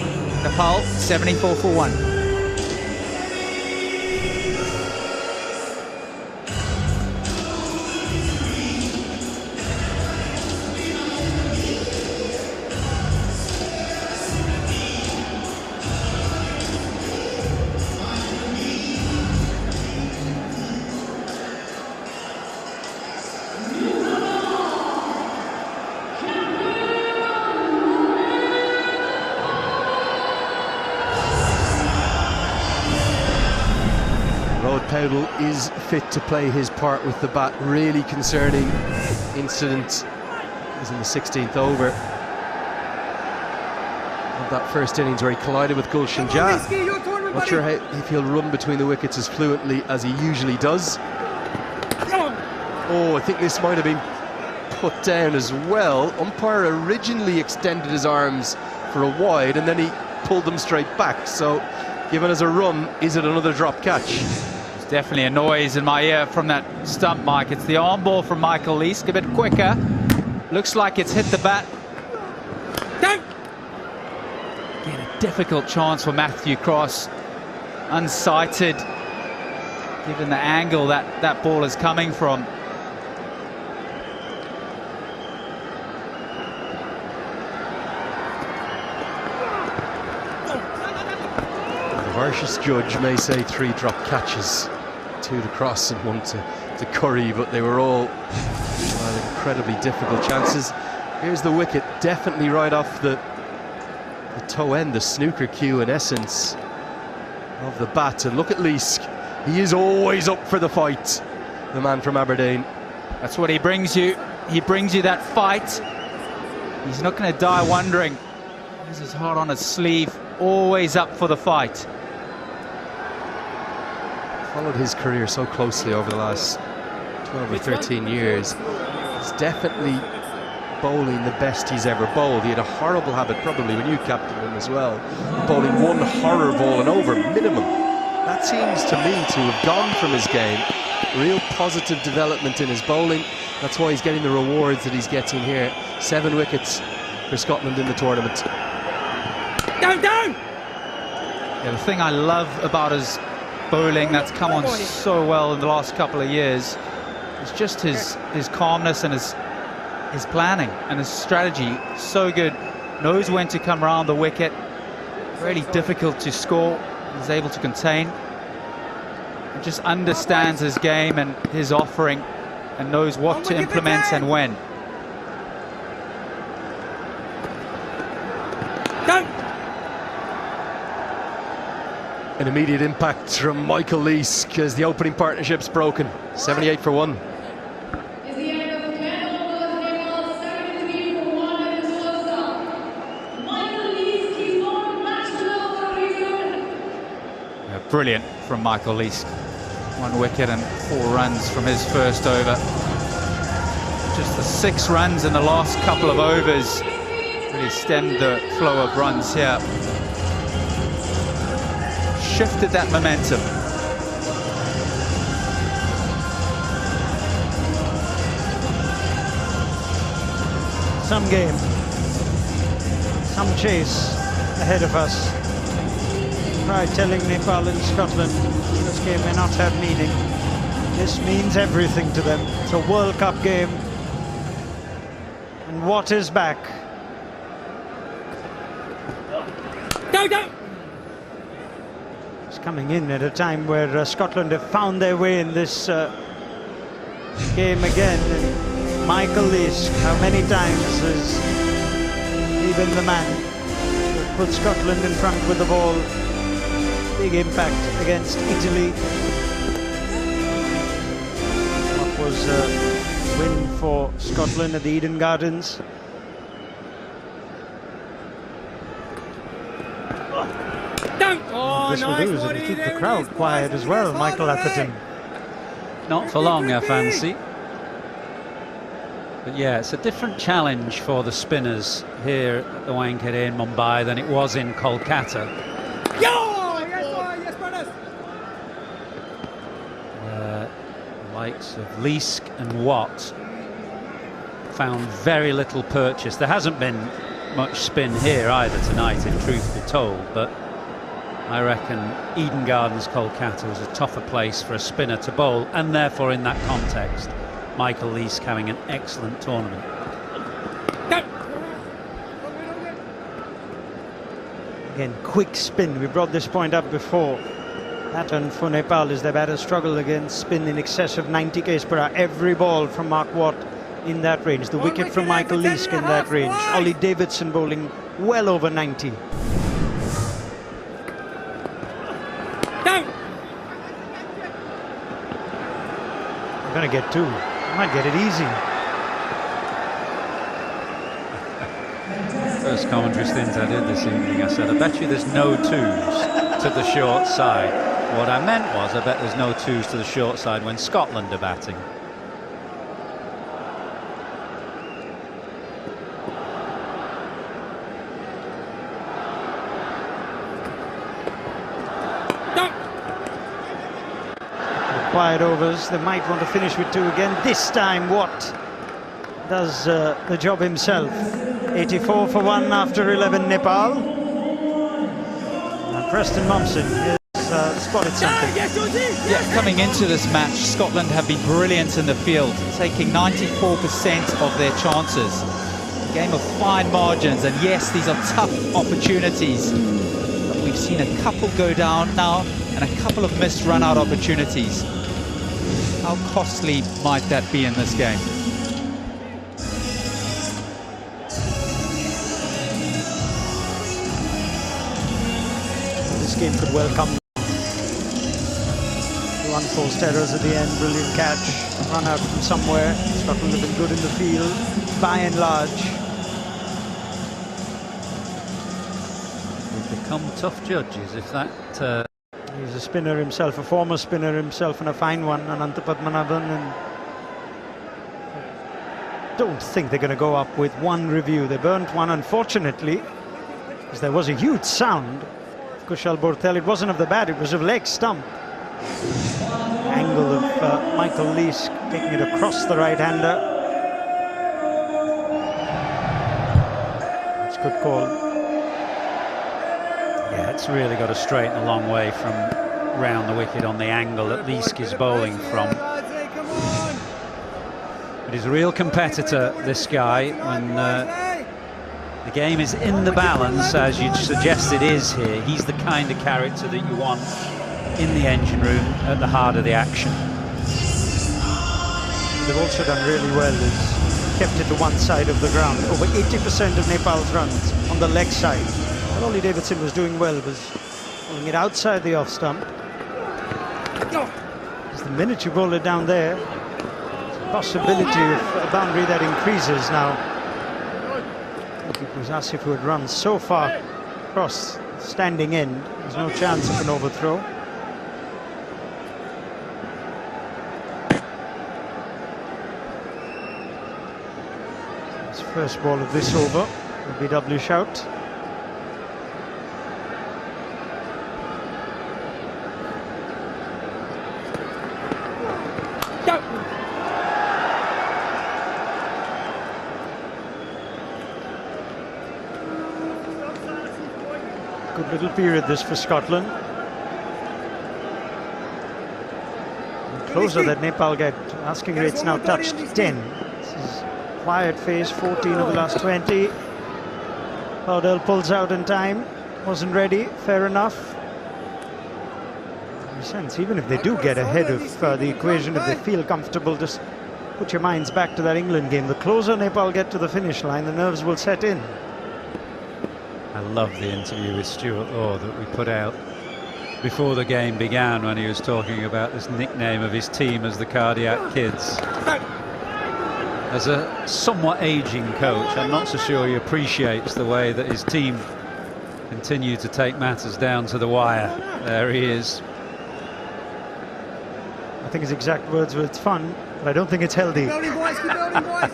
Nepal 74 for 1. Powell is fit to play his part with the bat. Really concerning incident was in the 16th over of that first innings where he collided with Gulshan Jah. Not sure if he'll run between the wickets as fluently as he usually does. Oh, I think this might have been put down as well. Umpire originally extended his arms for a wide and then he pulled them straight back. So given as a run, is it another drop catch? Definitely a noise in my ear from that stump, Mike. It's the arm ball from Michael Leask, a bit quicker. Looks like it's hit the bat. Again, a difficult chance for Matthew Cross. Unsighted, given the angle that ball is coming from. The harshest judge may say 3 drop catches. 2 to Cross and 1 to Curry, but they were all incredibly difficult chances. Here's the wicket, definitely right off the toe end, the snooker cue in essence of the bat. And look at Leask, he is always up for the fight, the man from Aberdeen. That's what he brings you. He brings you that fight. He's not going to die wondering. He's his heart on his sleeve, always up for the fight. Followed his career so closely over the last 12 or 13 years. He's definitely bowling the best he's ever bowled. He had a horrible habit, probably when you captained him as well, bowling 1 horror ball and over minimum. That seems to me to have gone from his game. Real positive development in his bowling. That's why he's getting the rewards that he's getting here. 7 wickets for Scotland in the tournament. Down! Yeah, the thing I love about his bowling that's come on so well in the last couple of years is just his calmness and his planning and his strategy. So good, knows when to come around the wicket. Really difficult to score. He's able to contain. He just understands his game and his offering and knows what to implement and when. An immediate impact from Michael Leask as the opening partnership's broken. 78 for 1. Brilliant from Michael Leask. 1 wicket and 4 runs from his first over. Just the 6 runs in the last couple of overs really stemmed the flow of runs here. Shifted that momentum. Some game. Some chase ahead of us. Try telling Nepal and Scotland this game may not have meaning. This means everything to them. It's a World Cup game. And what is back? Go! It's coming in at a time where Scotland have found their way in this game again. And Michael Leask, how many times has he been the man who put Scotland in front with the ball? Big impact against Italy. What was a win for Scotland at the Eden Gardens. Oh, This will do is it'll keep the crowd quiet as well, Michael Atherton. Not for long, I fancy. But yeah, it's a different challenge for the spinners here at the Wankhede in Mumbai than it was in Kolkata. Yes, brothers! The likes of Leask and Watt found very little purchase. There hasn't been much spin here either tonight, if truth be told, but I reckon Eden Gardens, Kolkata was a tougher place for a spinner to bowl, and therefore in that context Michael Leask having an excellent tournament. Again, quick spin. We brought this point up before. Pattern for Nepal is they've had a struggle against spin in excess of 90 k's per hour. Every ball from Mark Watt in that range. The wicket from Michael Leask in that range. Ollie Davidson bowling well over 90. We're going to get two. Might get it easy. First commentary stint I did this evening, I said, I bet you there's no twos to the short side. What I meant was, I bet there's no twos to the short side when Scotland are batting. Quiet overs. They might want to finish with two again. This time, Watt does the job himself. 84 for 1 after 11, Nepal. And Preston Momsen has spotted something. Yeah, coming into this match, Scotland have been brilliant in the field, taking 94% of their chances. A game of fine margins, and yes, these are tough opportunities. But we've seen a couple go down now, and a couple of missed run-out opportunities. How costly might that be in this game? This game could well come. Two unforced errors at the end, brilliant catch, run out from somewhere. Scotland have been good in the field, by and large. They've become tough judges if that... He's a spinner himself, a former spinner himself, and a fine one, Ananta Padmanabhan, and don't think they're going to go up with one review. They burnt one, unfortunately, because there was a huge sound of Kushal Bortel. It wasn't of the bat, it was of leg stump. Angle of Michael Leask taking it across the right-hander. That's a good call. Yeah, it's really got to straighten a long way from round the wicket on the angle that Leask is bowling from. But he's a real competitor, this guy, when the game is in the balance, as you suggest it is here. He's the kind of character that you want in the engine room at the heart of the action. They've also done really well is kept it to one side of the ground. Over 80% of Nepal's runs on the leg side. What Ollie Davidson was doing well was pulling it outside the off stump. Because the minute you roll it down there, there's a possibility of a boundary that increases now. I think it was Asif who had run so far across the standing end. There's no chance of an overthrow. His first ball of this over will be W shout. Good little period this for Scotland. The closer that Nepal get, asking rates now touched 10. This is quiet phase, 14 of the last 20. Powdell pulls out in time, wasn't ready, fair enough. In a sense, even if they do get ahead of the equation, if they feel comfortable, just put your minds back to that England game. The closer Nepal get to the finish line, the nerves will set in. I love the interview with Stuart Law that we put out before the game began, when he was talking about this nickname of his team as the Cardiac Kids. As a somewhat aging coach, I'm not so sure he appreciates the way that his team continue to take matters down to the wire. There he is. I think his exact words were, "It's fun, but I don't think it's healthy." Keep building, boys, keep building, boys.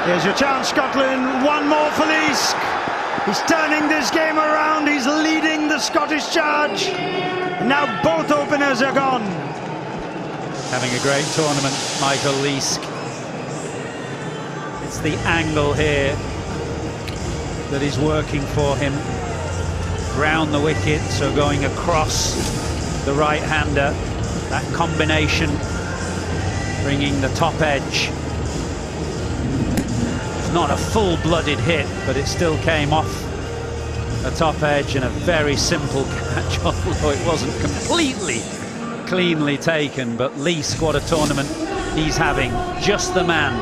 Here's your chance, Scotland. One more for Leask. He's turning this game around. He's leading the Scottish charge. Now both openers are gone. Having a great tournament, Michael Leask. It's the angle here that is working for him. Round the wicket, so going across the right-hander. That combination bringing the top edge. It's not a full-blooded hit, but it still came off the top edge, and a very simple catch, although it wasn't completely cleanly taken. But Leask, what a tournament he's having. Just the man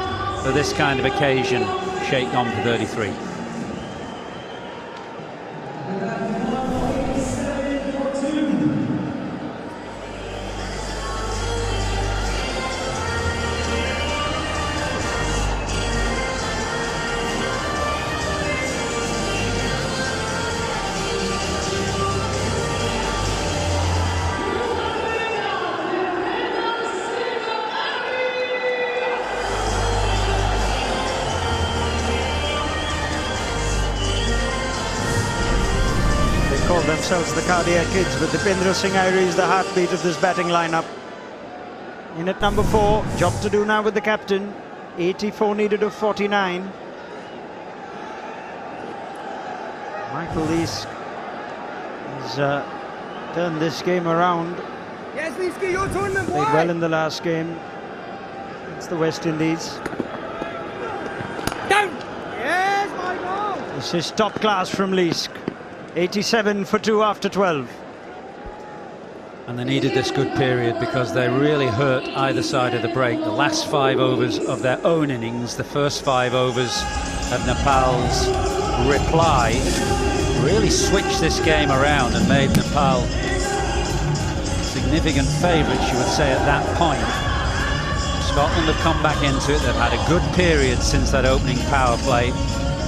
for this kind of occasion. Shake on for 33. Call themselves the Cardiac Kids, but Dipendra Singh Airi is the heartbeat of this batting lineup. In at number 4, job to do now with the captain. 84 needed of 49. Michael Leask has turned this game around. Yes, Leask, your tournament, boy. Played well in the last game. It's the West Indies. Down. Yes, Michael. This is top class from Leask. 87 for 2 after 12. And they needed this good period because they really hurt either side of the break. The last 5 overs of their own innings, the first 5 overs of Nepal's reply, really switched this game around and made Nepal significant favourites, you would say, at that point. Scotland have come back into it. They've had a good period since that opening power play.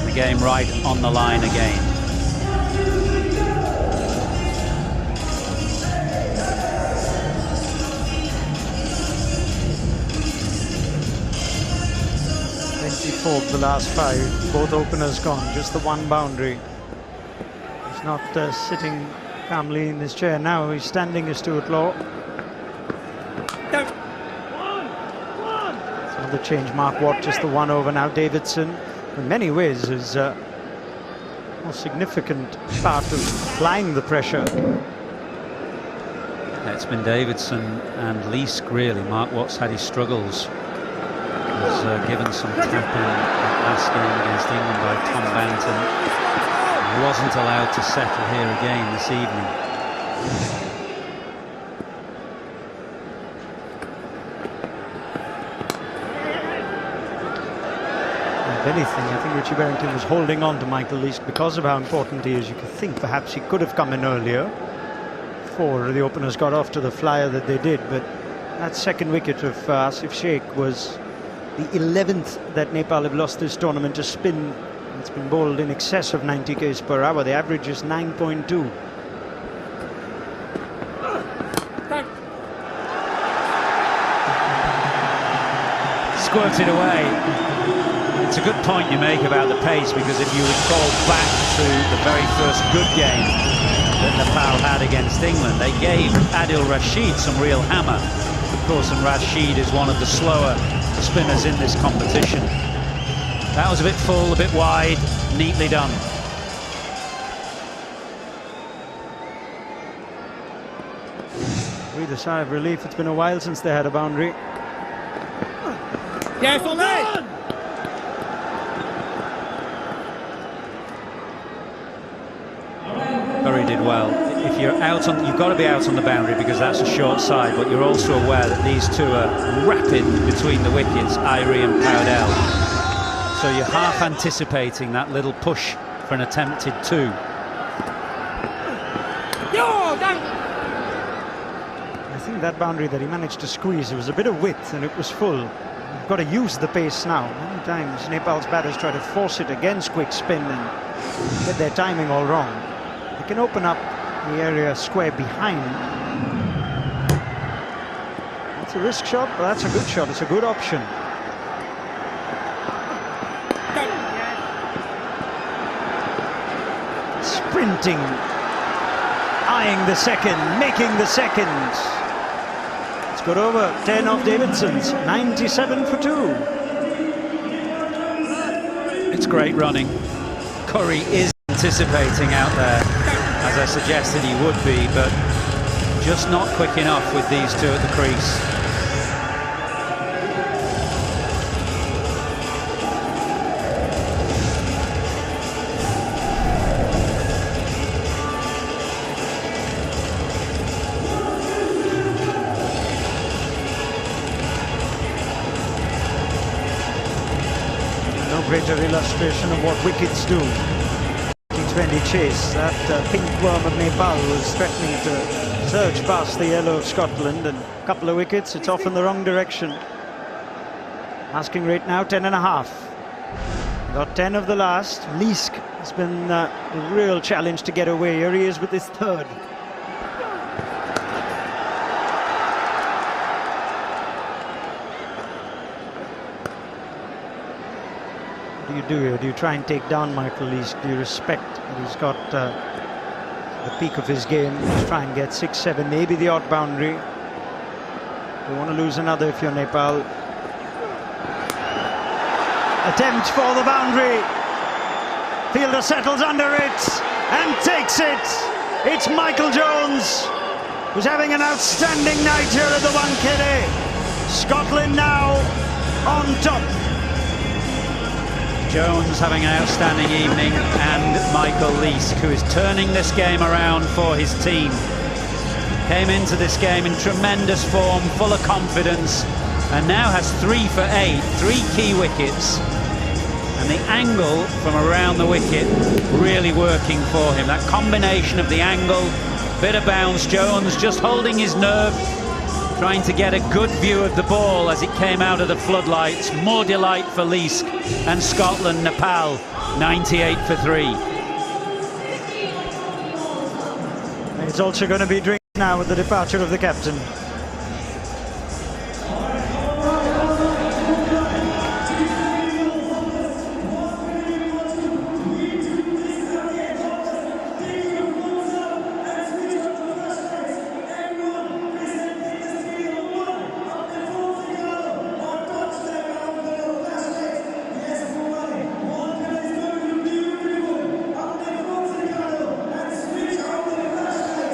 The game right on the line again. For the last 5, both openers gone, just the one boundary. He's not sitting calmly in his chair now, he's standing as Stuart Law. Another change, Mark Watt, just the one over now. Davidson, in many ways, is a more significant part of applying the pressure. It's been Davidson and Leask, really. Mark Watt's had his struggles. Was given some tapping that last game against England by Tom Banton. Wasn't allowed to settle here again this evening. If anything, I think Richie Berrington was holding on to Michael Leask because of how important he is. You could think perhaps he could have come in earlier before the openers got off to the flyer that they did, but that second wicket of Asif Sheikh was the 11th that Nepal have lost this tournament to spin. It's been bowled in excess of 90 k's per hour. The average is 9.2. Squirted away. It's a good point you make about the pace, because if you recall back to the very first good game that Nepal had against England, they gave Adil Rashid some real hammer course, and Rashid is one of the slower spinners in this competition. That was a bit full, a bit wide, neatly done. Breathe a sigh of relief. It's been a while since they had a boundary. Yes, on that! Curry did well. If you're out on, you've got to be out on the boundary because that's a short side, but you're also aware that these two are rapid between the wickets, Irie and Powdell. So you're half anticipating that little push for an attempted two. Yo, down! I think that boundary that he managed to squeeze, there was a bit of width and it was full. You've got to use the pace now. Many times Nepal's batters try to force it against quick spin and get their timing all wrong. They can open up the area square behind. That's a risk shot, but that's a good shot. It's a good option. Sprinting, eyeing the second, making the second. It's got over 10 off Davidson's, 97 for 2. It's great running. Curry is anticipating out there, as I suggested he would be, but just not quick enough with these two at the crease. No greater illustration of what wickets do. T20 chase, that pink worm of Nepal was threatening to surge past the yellow of Scotland, and a couple of wickets, it's off in the wrong direction. Asking rate now 10.5. Got 10 of the last. Leask has been the real challenge to get away. Here he is with his third. What do you do here? Do you try and take down Michael Leask? Do you respect that he's got the peak of his game? Just try and get 6, 7, maybe the odd boundary. You want to lose another if you're Nepal. Attempt for the boundary. Fielder settles under it and takes it. It's Michael Jones, who's having an outstanding night here at the Wankhede. Scotland now on top. Jones having an outstanding evening, and Michael Leask, who is turning this game around for his team. Came into this game in tremendous form, full of confidence, and now has 3 for 8, 3 key wickets. And the angle from around the wicket really working for him. That combination of the angle, bit of bounce, Jones just holding his nerve, trying to get a good view of the ball as it came out of the floodlights. More delight for Leask and Scotland. Nepal 98 for 3. It's also going to be drinks now with the departure of the captain.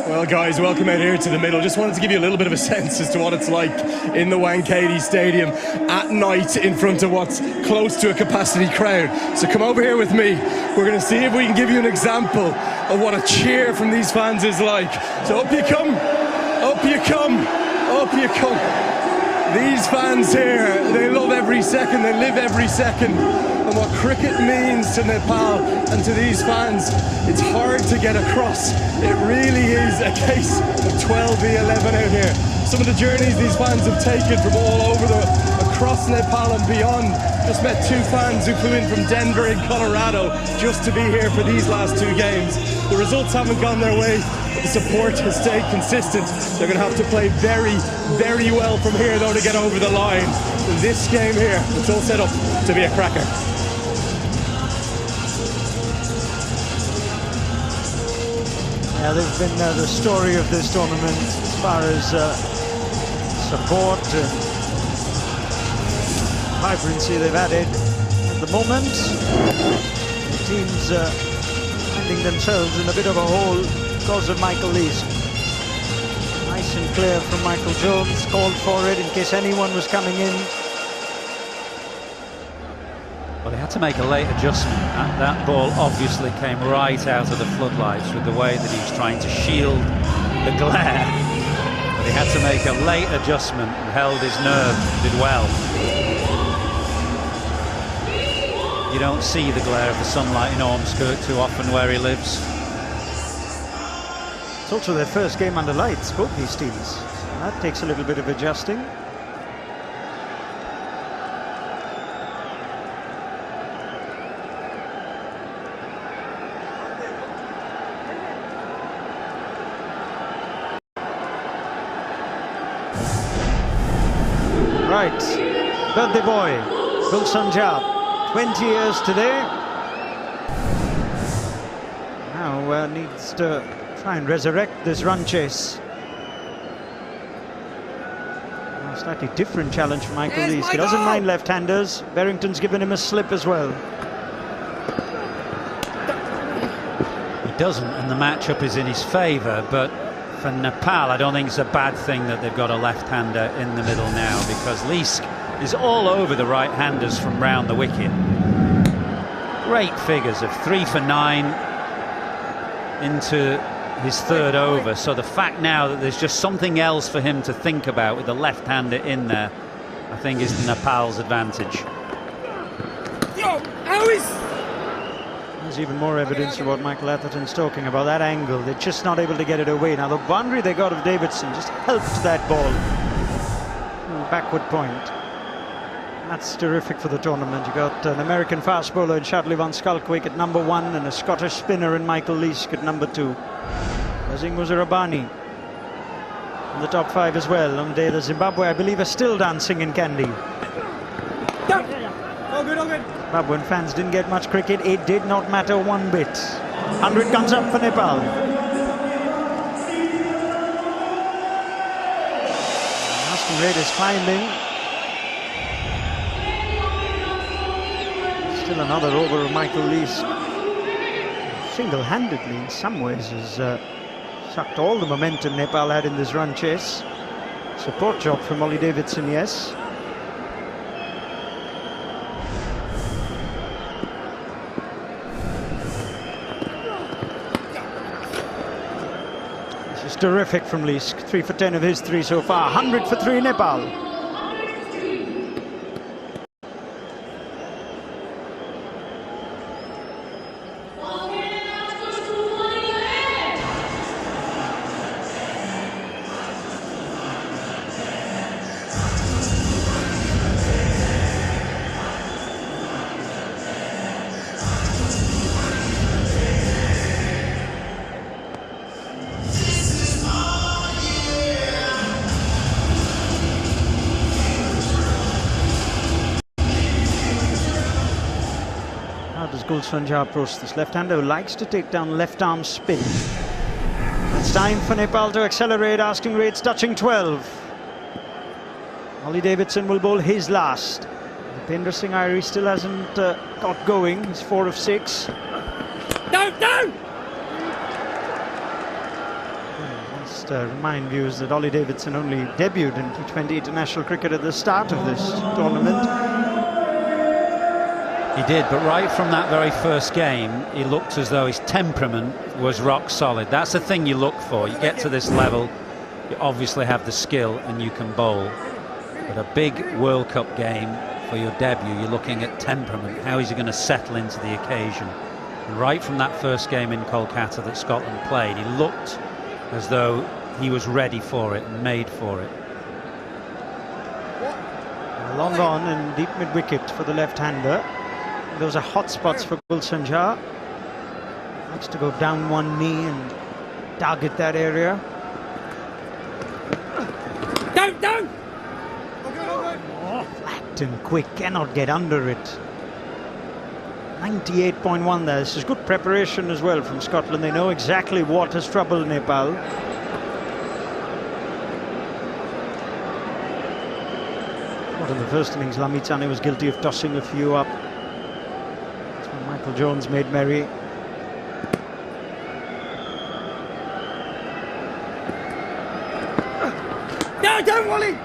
Well, guys, welcome out here to the middle. Just wanted to give you a little bit of a sense as to what it's like in the Wankhede Stadium at night in front of what's close to a capacity crowd. So come over here with me. We're going to see if we can give you an example of what a cheer from these fans is like. So up you come, up you come, up you come. These fans here, they love every second, they live every second. And what cricket means to Nepal and to these fans, it's hard to get across. It really is a case of 12 v 11 out here. Some of the journeys these fans have taken from all over across Nepal and beyond. Just met 2 fans who flew in from Denver in Colorado just to be here for these last 2 games. The results haven't gone their way, but the support has stayed consistent. They're going to have to play very, very well from here though to get over the line. This game here, it's all set up to be a cracker. Yeah, they've been the story of this tournament as far as support and vibrancy they've added at the moment. The team's finding themselves in a bit of a hole because of Michael Leask. Nice and clear from Michael Jones, called for it in case anyone was coming in. Well, they had to make a late adjustment. That ball obviously came right out of the floodlights with the way that he was trying to shield the glare. But he had to make a late adjustment and held his nerve, did well. You don't see the glare of the sunlight in Ormskirk too often where he lives. It's also their first game under lights, both these teams. That takes a little bit of adjusting. Right, birthday boy, Gulshan Jab, 20 years today. Now needs to try and resurrect this run chase. A slightly different challenge for Michael Leask. He doesn't mind left-handers. Berrington's given him a slip as well. He doesn't, and the matchup is in his favour, but for Nepal, I don't think it's a bad thing that they've got a left-hander in the middle now, because Leask is all over the right-handers from round the wicket. Great figures of 3 for 9 into his third over, so the fact now that there's just something else for him to think about with the left-hander in there, I think is Nepal's advantage. There's even more evidence of what Michael Atherton's talking about, that angle. They're just not able to get it away. Now the boundary they got of Davidson just helped that ball. Backward point. That's terrific for the tournament. You got an American fast bowler in Shadley van Schalkwyk at number 1 and a Scottish spinner in Michael Leask at number 2. Bazing Muzarabani in the top 5 as well. On the day the Zimbabwe, I believe, are still dancing in Kandy. All good, all good. Zimbabwean fans didn't get much cricket. It did not matter one bit. 100 comes up for Nepal. Aston Reid is climbing. Still another over of Michael Leask. Single-handedly, in some ways, has sucked all the momentum Nepal had in this run chase. Support job from Ollie Davidson, yes. This is terrific from Leask. 3 for 10 of his 3 so far. 100 for 3 Nepal. Gulshan Jha approach this left-hander who likes to take down left-arm spin. It's time for Nepal to accelerate. Asking rates touching 12. Ollie Davidson will bowl his last. Bhupendra Singh Irie still hasn't got going. He's 4 of 6. No! Just remind viewers that Ollie Davidson only debuted in T20 international cricket at the start of this tournament. He did, but right from that very first game, he looked as though his temperament was rock solid. That's the thing you look for. You get to this level, you obviously have the skill and you can bowl. But a big World Cup game for your debut, you're looking at temperament. How is he going to settle into the occasion? And right from that first game in Kolkata that Scotland played, he looked as though he was ready for it and made for it. Long on and deep mid-wicket for the left-hander. Those are hot spots for Gulshan Jha. Likes to go down one knee and target that area. Down! Flat and quick, cannot get under it. 98.1 there. This is good preparation as well from Scotland. They know exactly what has troubled Nepal. But in the first innings, Lamitane was guilty of tossing a few up. That's when Michael Jones made merry. No, don't, Wally!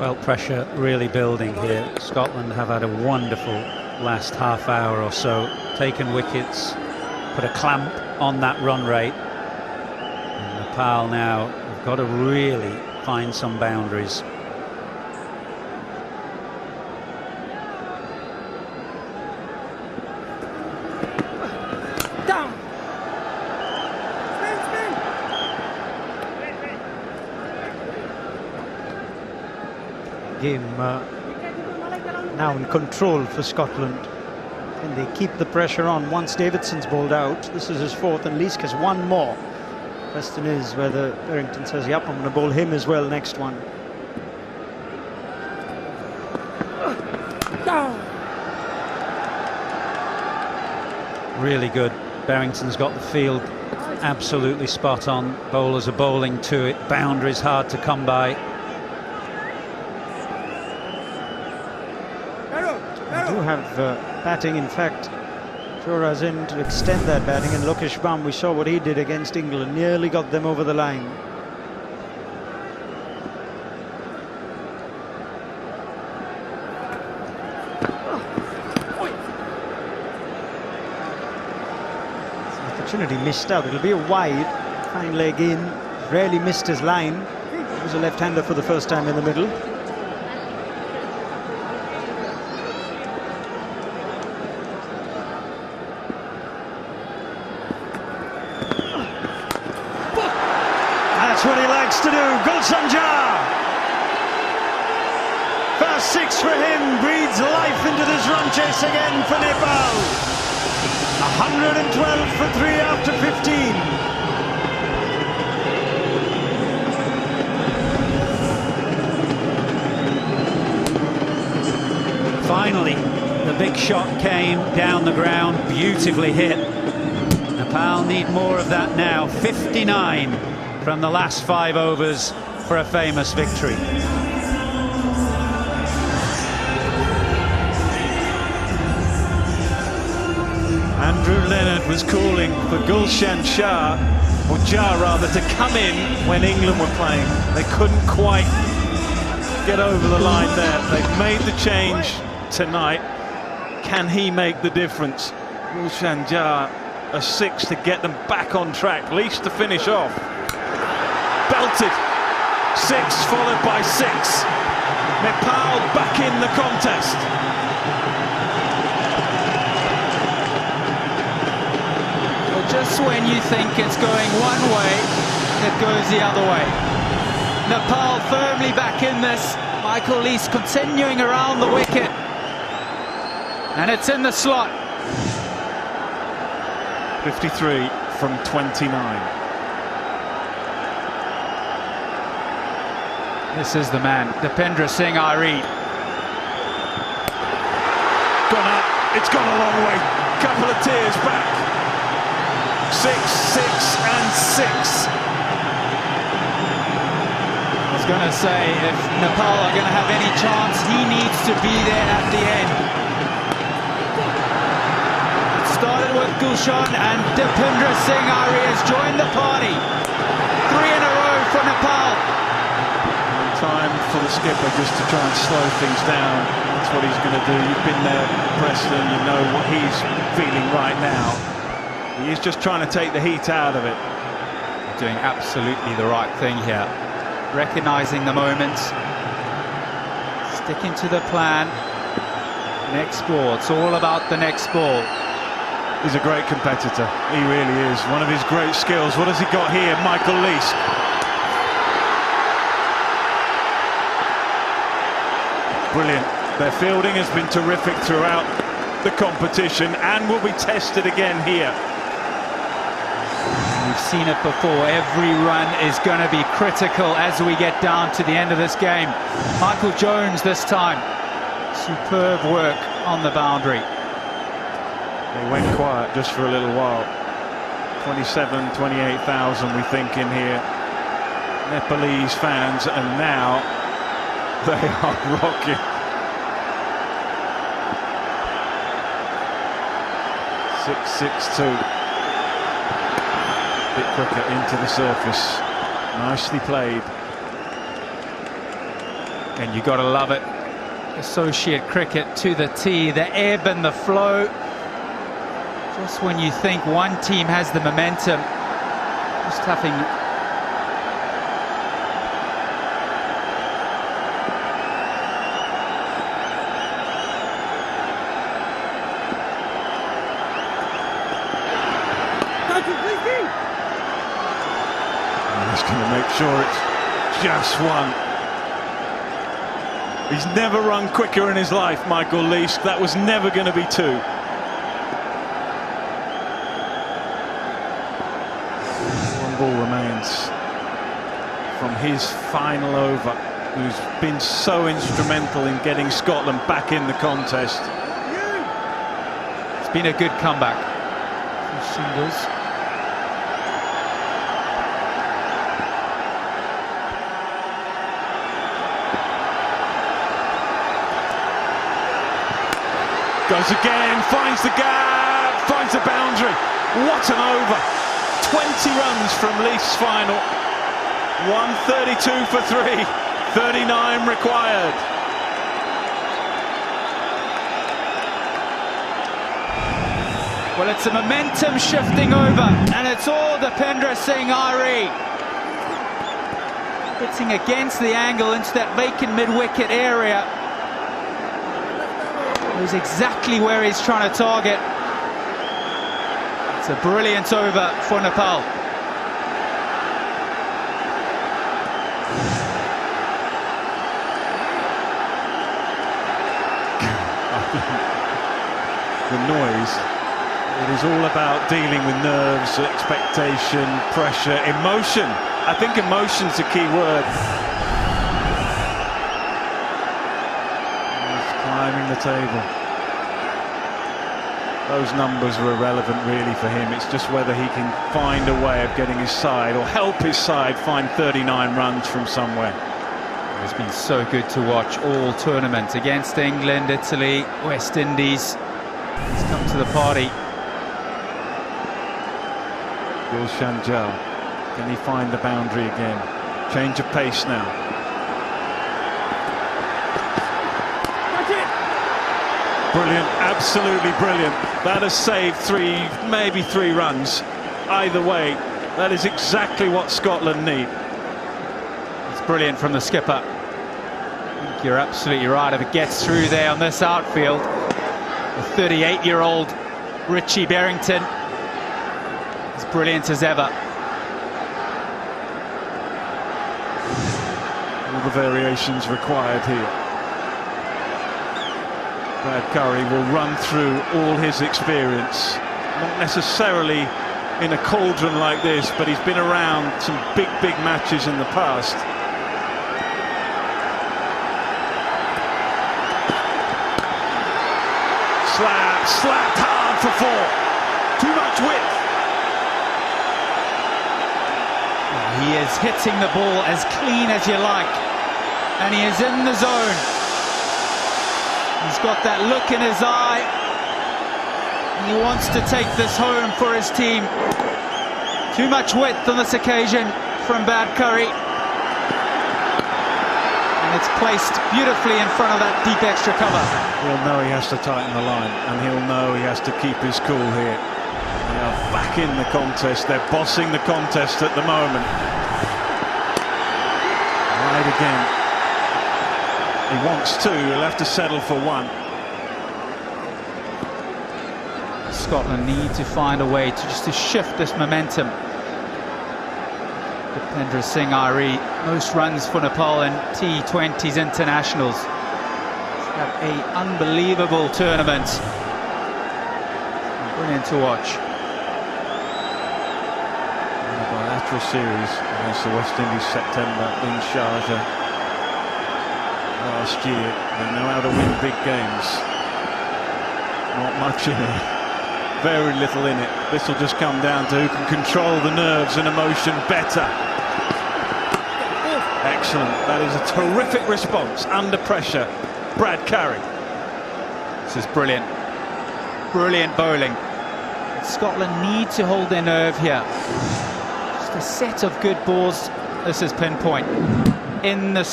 Well, pressure really building here. Scotland have had a wonderful last half hour or so, taken wickets, put a clamp on that run rate. And Nepal now have got to really find some boundaries. Down! Spin, spin! Game now in control for Scotland. Can they keep the pressure on once Davidson's bowled out? This is his fourth and Leask has one more. Question is whether Barrington says, yep, I'm going to bowl him as well next one. Really good. Barrington's got the field absolutely spot on. Bowlers are bowling to it. Boundaries hard to come by. They do have batting. In fact, Jora's in to extend that batting, and Lokesh Bam, we saw what he did against England, nearly got them over the line. It's an opportunity missed out. It'll be a wide, fine leg in, rarely missed his line. He was a left-hander for the first time in the middle. That's what he likes to do. Gulshan Jar. First six for him, breathes life into this run chase again for Nepal. 112 for 3 after 15. Finally, the big shot came down the ground, beautifully hit. Nepal need more of that now. 59 from the last 5 overs for a famous victory. Andrew Leonard was calling for Gulshan Shah, or Jar rather, to come in when England were playing. They couldn't quite get over the line there. They've made the change tonight. Can he make the difference? Gulshan Jar, a 6 to get them back on track, least to finish off. Belted. 6 followed by 6. Nepal back in the contest. Well, just when you think it's going one way, it goes the other way. Nepal firmly back in this. Michael Leask continuing around the wicket. And it's in the slot. 53 from 29. This is the man, Dipendra Singh Ari. Gone up, it's gone a long way. Couple of tiers back. 6, 6 and 6. I was going to say, if Nepal are going to have any chance, he needs to be there at the end. It started with Gulshan, and Dipendra Singh Ari has joined the party. 3 in a row for Nepal. Time for the skipper just to try and slow things down. That's what he's going to do. You've been there, Preston, you know what he's feeling right now. He is just trying to take the heat out of it. Doing absolutely the right thing here. Recognising the moments. Sticking to the plan. Next ball. It's all about the next ball. He's a great competitor. He really is. One of his great skills. What has he got here? Michael Leask. Brilliant. Their fielding has been terrific throughout the competition and will be tested again here. We've seen it before. Every run is going to be critical as we get down to the end of this game. Michael Jones this time. Superb work on the boundary. They went quiet just for a little while. 27, 28,000 we think in here. Nepalese fans, and now they are rocking. 6-6-2. Bit quicker into the surface. Nicely played. And you got to love it. Associate cricket to the tee, the ebb and the flow. Just when you think one team has the momentum, just having he's going to make sure it's just one. He's never run quicker in his life, Michael Leask. That was never going to be two. One ball remains from his final over, who's been so instrumental in getting Scotland back in the contest. It's been a good comeback. Singles. Goes again, finds the gap, finds the boundary. What an over. 20 runs from Leask's final. 132 for 3, 39 required. Well, it's a momentum shifting over, and it's all Dipendra Singh Ari. Hitting against the angle into that vacant mid-wicket area. Knows exactly where he's trying to target. It's a brilliant over for Nepal. The noise, it is all about dealing with nerves, expectation, pressure, emotion. I think emotion's the key word. Climbing the table. Those numbers are irrelevant really for him. It's just whether he can find a way of getting his side or help his side find 39 runs from somewhere. It's been so good to watch all tournaments against England, Italy, West Indies. He's come to the party. Gulshan Jal, can he find the boundary again? Change of pace now. Brilliant, absolutely brilliant. That has saved maybe three runs. Either way, that is exactly what Scotland need. It's brilliant from the skipper. I think you're absolutely right. If it gets through there on this outfield, the 38-year-old Richie Berrington, as brilliant as ever. All the variations required here. Brad Curry will run through all his experience, not necessarily in a cauldron like this, but he's been around some big matches in the past. Slapped hard for 4. Too much width. He is hitting the ball as clean as you like, and he is in the zone. He's got that look in his eye. He wants to take this home for his team. Too much width on this occasion from Brad Curry. And it's placed beautifully in front of that deep extra cover. He'll know he has to tighten the line, and he'll know he has to keep his cool here. They are back in the contest. They're bossing the contest at the moment. Right again. He wants 2, he'll have to settle for 1. Scotland need to find a way to shift this momentum. Dipendra Singh Ari, most runs for Nepal in T20s internationals. He's had an unbelievable tournament. Brilliant to watch. In a bilateral series against the West Indies September in Sharjah last year. They know how to win big games. Not much in it. Very little in it. This will just come down to who can control the nerves and emotion better. excellent. That is a terrific response under pressure. Brad Carey. This is brilliant. Brilliant bowling. Scotland need to hold their nerve here. Just a set of good balls. This is pinpoint. In the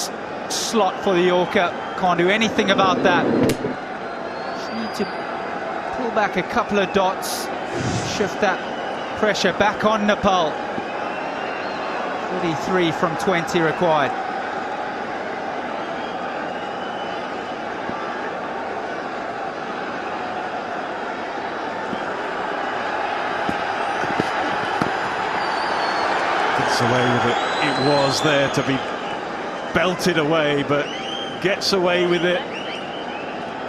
slot for the Yorker. Can't do anything about that. Just need to pull back a couple of dots. Shift that pressure back on Nepal. 43 from 20 required. Gets away with it. It was there to be belted away, but gets away with it.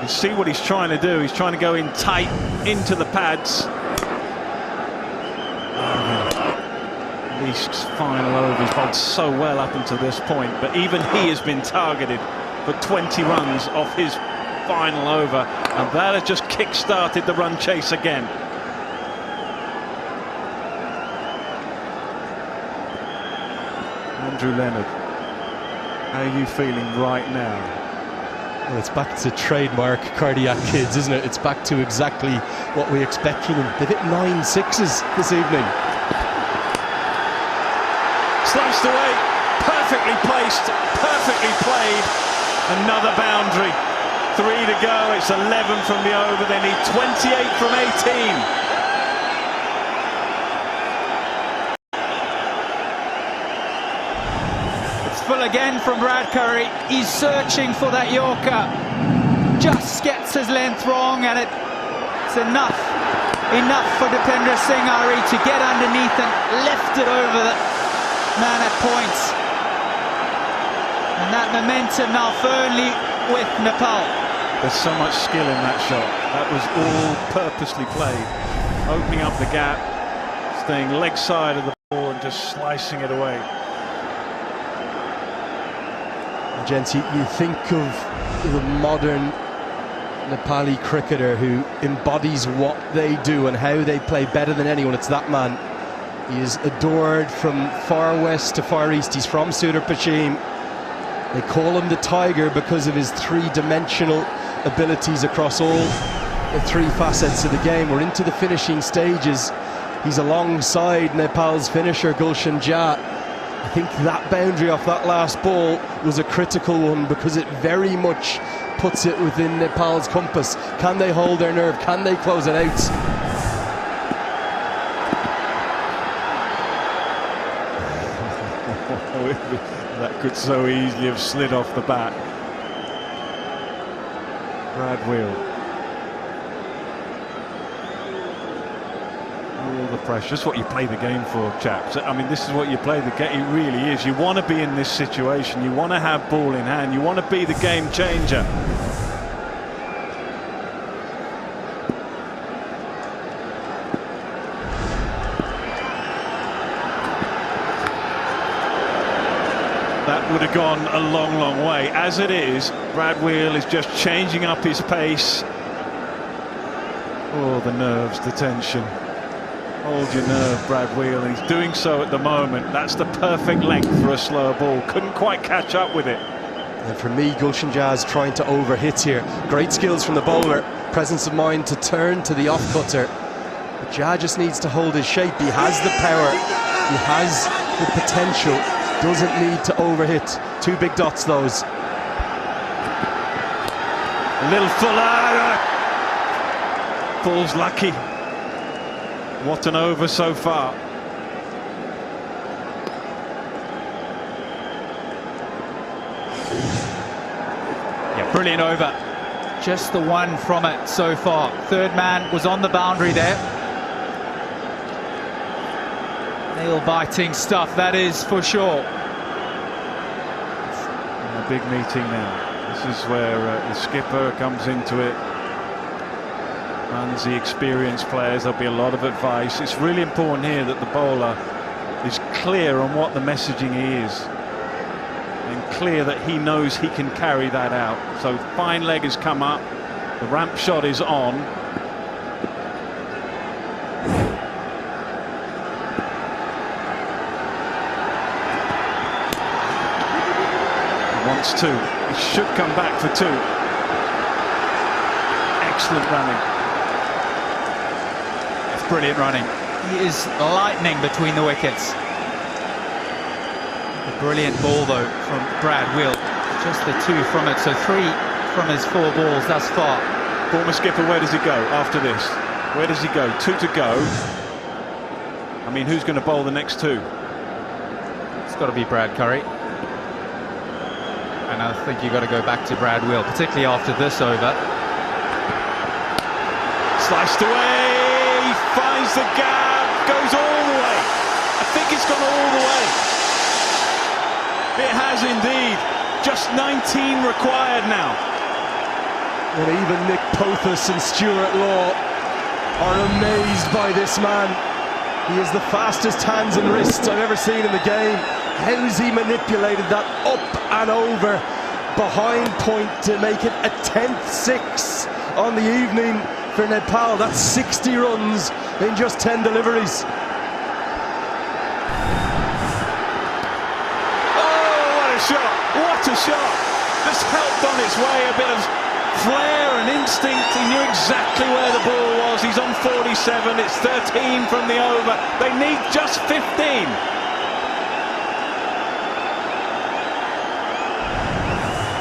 You see what he's trying to do. He's trying to go in tight into the pads. Least's final over. He's bowled so well up until this point, but even he has been targeted for 20 runs off his final over, and that has just kick-started the run chase again. Andrew Leonard, how are you feeling right now? Well, it's back to trademark cardiac kids, isn't it? It's back to exactly what we expect from them. They've hit 9 sixes this evening. Sliced away, perfectly placed, perfectly played. Another boundary. 3 to go. It's 11 from the over. They need 28 from 18. Full again from Brad Curry. He's searching for that Yorker. Just gets his length wrong, and it's enough for Dipendra Singh Ari to get underneath and lift it over the man at points. And that momentum now firmly with Nepal. There's so much skill in that shot. That was all purposely played. Opening up the gap, staying leg side of the ball and just slicing it away. Gents, you think of the modern Nepali cricketer who embodies what they do and how they play better than anyone. It's that man. He is adored from far west to far east. He's from Sudar Pashim. They call him the Tiger because of his three-dimensional abilities across all the 3 facets of the game. We're into the finishing stages. He's alongside Nepal's finisher Gulshan Jha. I think that boundary off that last ball was a critical one because it very much puts it within Nepal's compass. Can they hold their nerve? Can they close it out? That could so easily have slid off the bat. Brad Wheel. All the pressure. That's what you play the game for, chaps. I mean, this is what you play the game. It really is. You want to be in this situation. You want to have ball in hand. You want to be the game changer. That would have gone a long, long way. As it is, Brad Wheel is just changing up his pace. Oh, the nerves, the tension. Hold your nerve, Brad Wheel, and he's doing so at the moment. That's the perfect length for a slower ball. Couldn't quite catch up with it. And for me, Gulshan Jha is trying to overhit here. Great skills from the bowler. Presence of mind to turn to the off-cutter. But Jha just needs to hold his shape. He has the power. He has the potential. Doesn't need to overhit. 2 big dots, those. A little fuller. Ball's lucky. What an over so far. Yeah, brilliant over. Just the one from it so far. Third man was on the boundary there. Nail-biting stuff, that is for sure. A big meeting now. This is where the skipper comes into it. Runs the experienced players. There'll be a lot of advice. It's really important here that the bowler is clear on what the messaging is, and clear that he knows he can carry that out. So fine leg has come up. The ramp shot is on. wants two. He should come back for two. Excellent running. It's brilliant running. He is lightning between the wickets. A brilliant ball though from Brad Will. Just the two from it, so 3 from his 4 balls thus far. Former skipper, where does he go after this? Where does he go? 2 to go. I mean, who's going to bowl the next 2? It's got to be Brad Curry. And I think you've got to go back to Brad Will, particularly after this over. Sliced away, finds the gap, goes all the way. I think it's gone all the way. It has indeed. Just 19 required now. And even Nick Pothas and Stuart Law are amazed by this man. He is the fastest hands and wrists I've ever seen in the game. How's he manipulated that up and over behind point to make it a 10th 6 on the evening for Nepal? That's 60 runs in just 10 deliveries. Oh, what a shot! What a shot! Just helped on its way, a bit of flair and instinct. He knew exactly where the ball was. He's on 47. It's 13 from the over. They need just 15.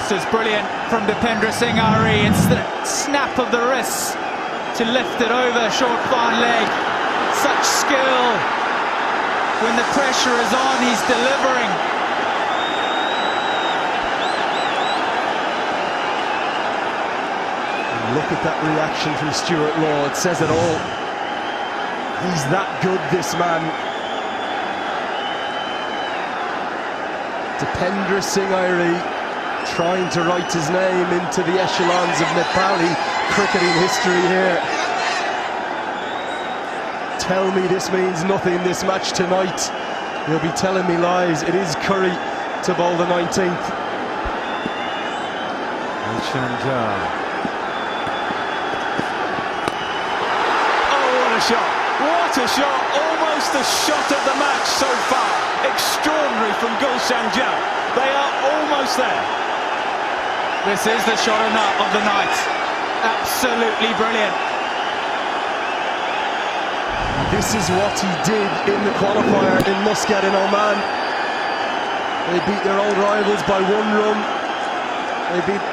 This is brilliant from Dipendra Singh Ari. It's the snap of the wrists to lift it over short fine leg. Such skill. When the pressure is on, he's delivering. Look at that reaction from Stuart Law. It says it all. He's that good, this man. Dipendra Singh Ari trying to write his name into the echelons of Nepali cricketing history here. Tell me this means nothing, this match tonight. You'll be telling me lies. It is Curry to bowl the 19th. Shot. What a shot! Almost the shot of the match so far. Extraordinary from Gulshan Jah. They are almost there. This is the shot of the night. Absolutely brilliant. This is what he did in the qualifier in Muscat in Oman. They beat their old rivals by 1 run. They beat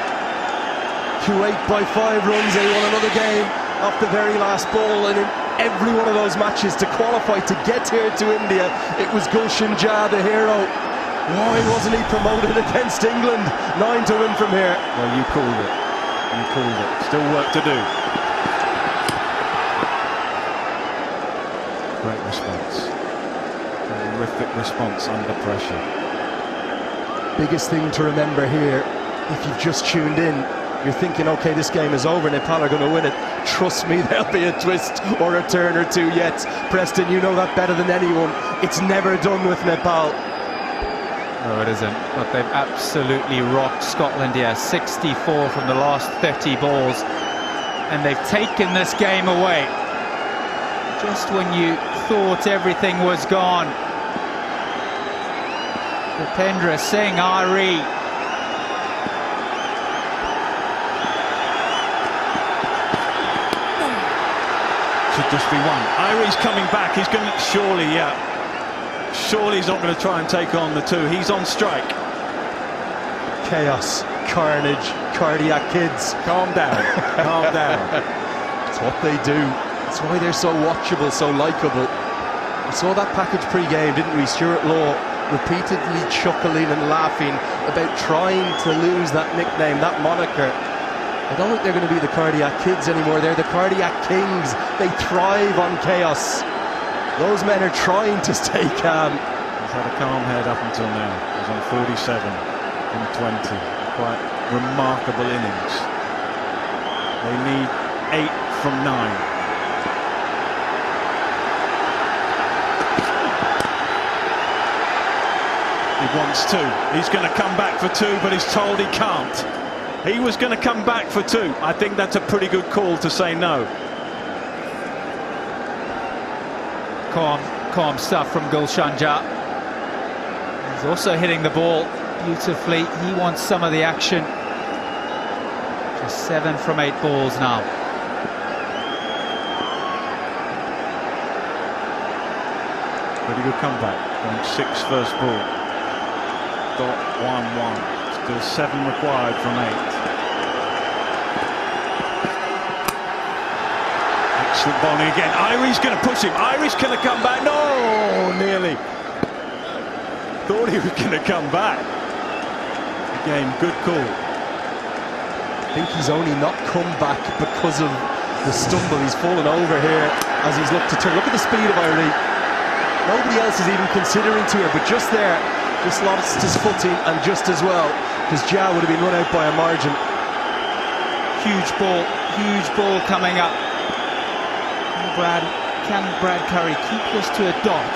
Kuwait by 5 runs. They won another game off the very last ball, and in every one of those matches to qualify to get here to India, it was Gulshan Jah the hero. Why wasn't he promoted against England? 9 to win from here. Well, you called it. You called it. Still work to do. Great response. Terrific response under pressure. Biggest thing to remember here, if you've just tuned in, you're thinking, okay, this game is over, Nepal are going to win it. Trust me, there'll be a twist or a turn or two yet. Preston, you know that better than anyone. It's never done with Nepal. No, it isn't. But they've absolutely rocked Scotland here. 64 from the last 30 balls. And they've taken this game away. Just when you thought everything was gone. Dipendra Singh Ari. Should just be 1. Iri's coming back. He's going to surely, surely he's not going to try and take on the 2. He's on strike. Chaos, carnage, cardiac kids. Calm down. Calm down. It's what they do. It's why they're so watchable, so likeable. We saw that package pre-game, didn't we? Stuart Law repeatedly chuckling and laughing about trying to lose that nickname, that moniker. I don't think they're going to be the cardiac kids anymore. They're the cardiac kings. They thrive on chaos. Those men are trying to stay calm. He's had a calm head up until now. He's on 47 in 20. Quite remarkable innings. They need 8 from 9. He wants 2. He's going to come back for 2, but he's told he can't. He was going to come back for 2. I think that's a pretty good call to say no. Calm stuff from Gulshan Jah. He's also hitting the ball beautifully. He wants some of the action. Just 7 from 8 balls now. Pretty good comeback. Going 6 first ball. Dot 1-1. Still 7 required from 8. Excellent bowling again. Irie's going to push him. Irie's going to come back. No, nearly. Thought he was going to come back. Again, good call. I think he's only not come back because of the stumble. He's fallen over here as he's looked to turn. Look at the speed of Irie. Nobody else is even considering to her, but just there, just lost his footing and just as well, because Jia would have been run out by a margin. Huge ball coming up. Can Brad Curry keep this to a dot?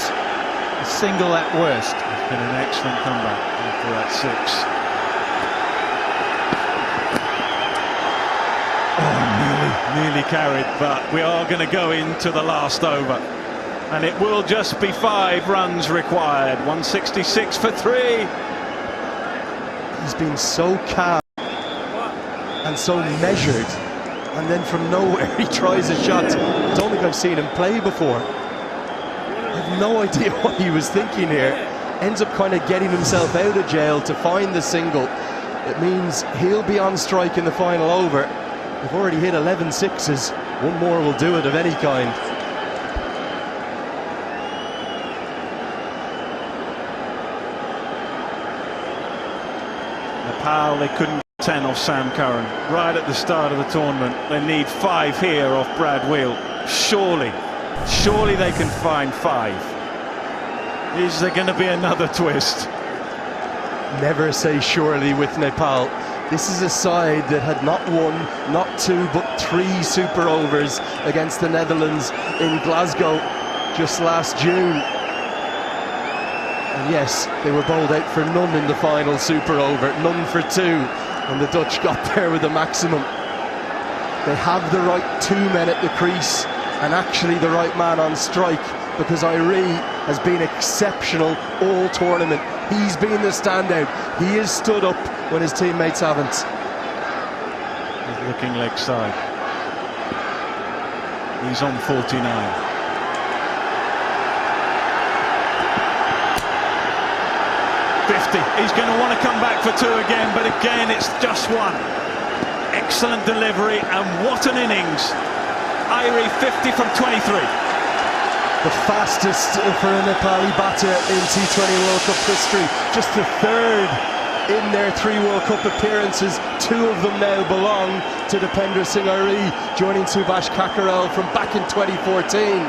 A single at worst. It's been an excellent comeback after that 6. Oh, nearly carried, but we are going to go into the last over. And it will just be 5 runs required. 166 for 3. He's been so calm and so measured. And then from nowhere he tries a shot. I don't think I've seen him play before. I have no idea what he was thinking here. Ends up kind of getting himself out of jail to find the single. It means he'll be on strike in the final over. They've already hit 11 sixes. One more will do it of any kind. Nepal, they couldn't get 10 off Sam Curran right at the start of the tournament. They need 5 here off Brad Wheel. Surely they can find 5. Is there going to be another twist? Never say surely with Nepal. This is a side that had not 1, not 2, but 3 super overs against the Netherlands in Glasgow just last June. And yes, they were bowled out for none in the final super over, none for 2, and the Dutch got there with the maximum. They have the right 2 men at the crease and actually the right man on strike, because Irie has been exceptional all tournament. He's been the standout. He has stood up when his teammates haven't. He's looking leg side. He's on 49. He's going to want to come back for 2 again, but again it's just 1. Excellent delivery, and what an innings. Irie 50 from 23. The fastest for a Nepali batter in T20 World Cup history. Just the 3rd in their 3 World Cup appearances. 2 of them now belong to Dipender Singh Irie, joining Subhash Kakkarel from back in 2014.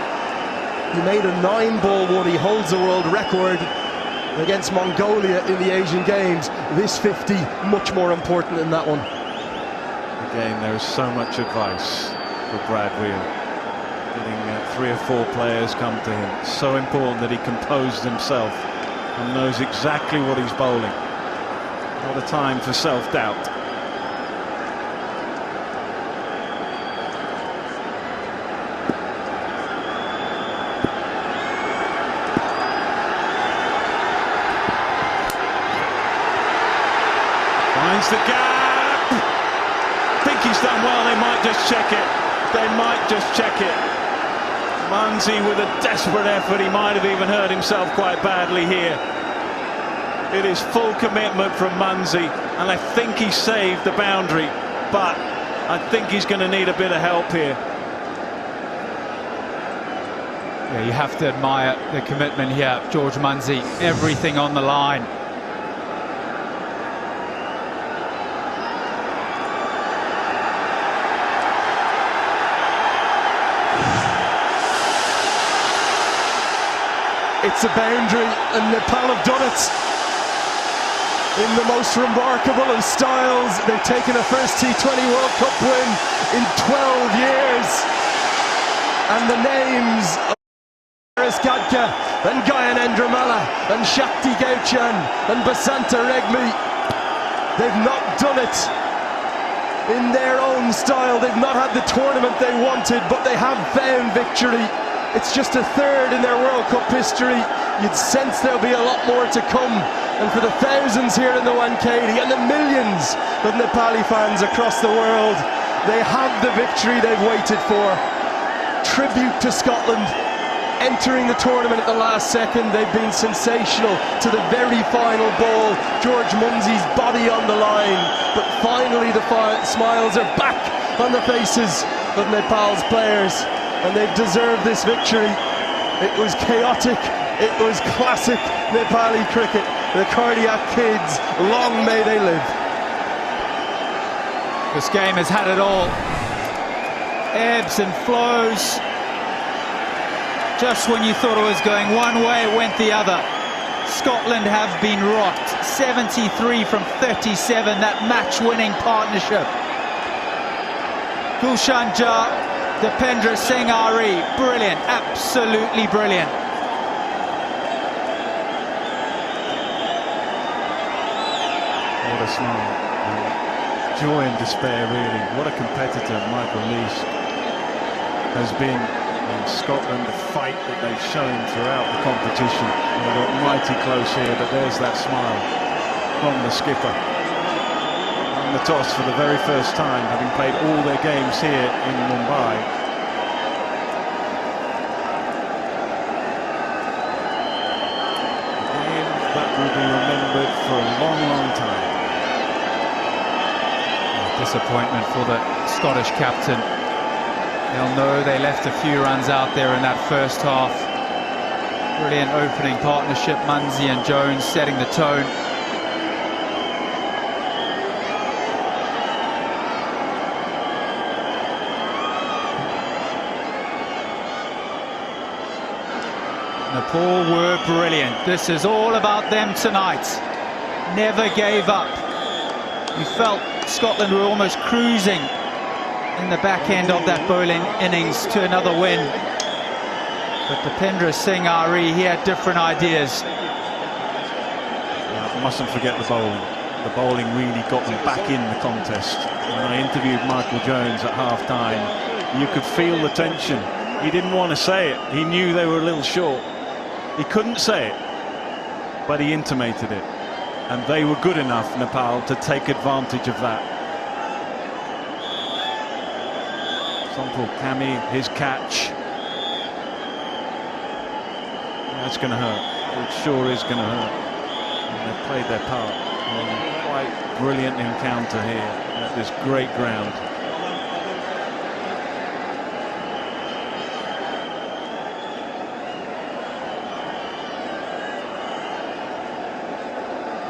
He made a 9-ball one. He holds the world record against Mongolia in the Asian Games. This 50 much more important than that one. Again, there is so much advice for Brad Wheel. Getting 3 or 4 players come to him. It's so important that he composes himself and knows exactly what he's bowling. Not a time for self-doubt. Finds the gap. Think he's done well. They might just check it. They might just check it. Munsey with a desperate effort. He might have even hurt himself quite badly here. It is full commitment from Munsey, and I think he saved the boundary, but I think he's going to need a bit of help here. Yeah, you have to admire the commitment here, George Munsey. Everything on the line. It's a boundary, and Nepal have done it in the most remarkable of styles. They've taken a first T20 World Cup win in 12 years, and the names of Paris Gadka and Gyanendra Malla and Shakti Gauchan and Basanta Regmi, they've not done it in their own style. They've not had the tournament they wanted, but they have found victory. It's just a 3rd in their World Cup history. You'd sense there'll be a lot more to come And for the thousands here in the Wankhede and the millions of Nepali fans across the world, they have the victory they've waited for. Tribute to Scotland entering the tournament at the last second. They've been sensational to the very final ball. George Munsey's body on the line, but finally the smiles are back on the faces of Nepal's players, and they've deserved this victory. It was chaotic, it was classic Nepali cricket. The cardiac kids, long may they live. This game has had it all. Ebbs and flows. Just when you thought it was going one way, it went the other. Scotland have been rocked. 73 from 37, that match-winning partnership. Gulshan Jha, Dipendra Singh Ari, brilliant, absolutely brilliant. What a smile. Joy and despair, really. What a competitor Michael Leash has been in Scotland. The fight that they've shown throughout the competition. They got mighty close here, but there's that smile from the skipper. On the toss for the very first time, having played all their games here in Mumbai. A game that will be remembered for a long, long time. Disappointment for the Scottish captain. They'll know they left a few runs out there in that first half. Brilliant opening partnership, Munsey and Jones setting the tone. Nepal were brilliant. This is all about them tonight. Never gave up. You felt Scotland were almost cruising in the back end of that bowling innings to another win. But Dipendra Singh Ari, he had different ideas. Yeah, mustn't forget the bowling. The bowling really got them back in the contest. When I interviewed Michael Jones at half-time, you could feel the tension. He didn't want to say it. He knew they were a little short. He couldn't say it, but he intimated it. And they were good enough, Nepal, to take advantage of that. Sampul Kami, his catch. That's going to hurt. It sure is going to hurt. And they've played their part. Quite brilliant encounter here at this great ground.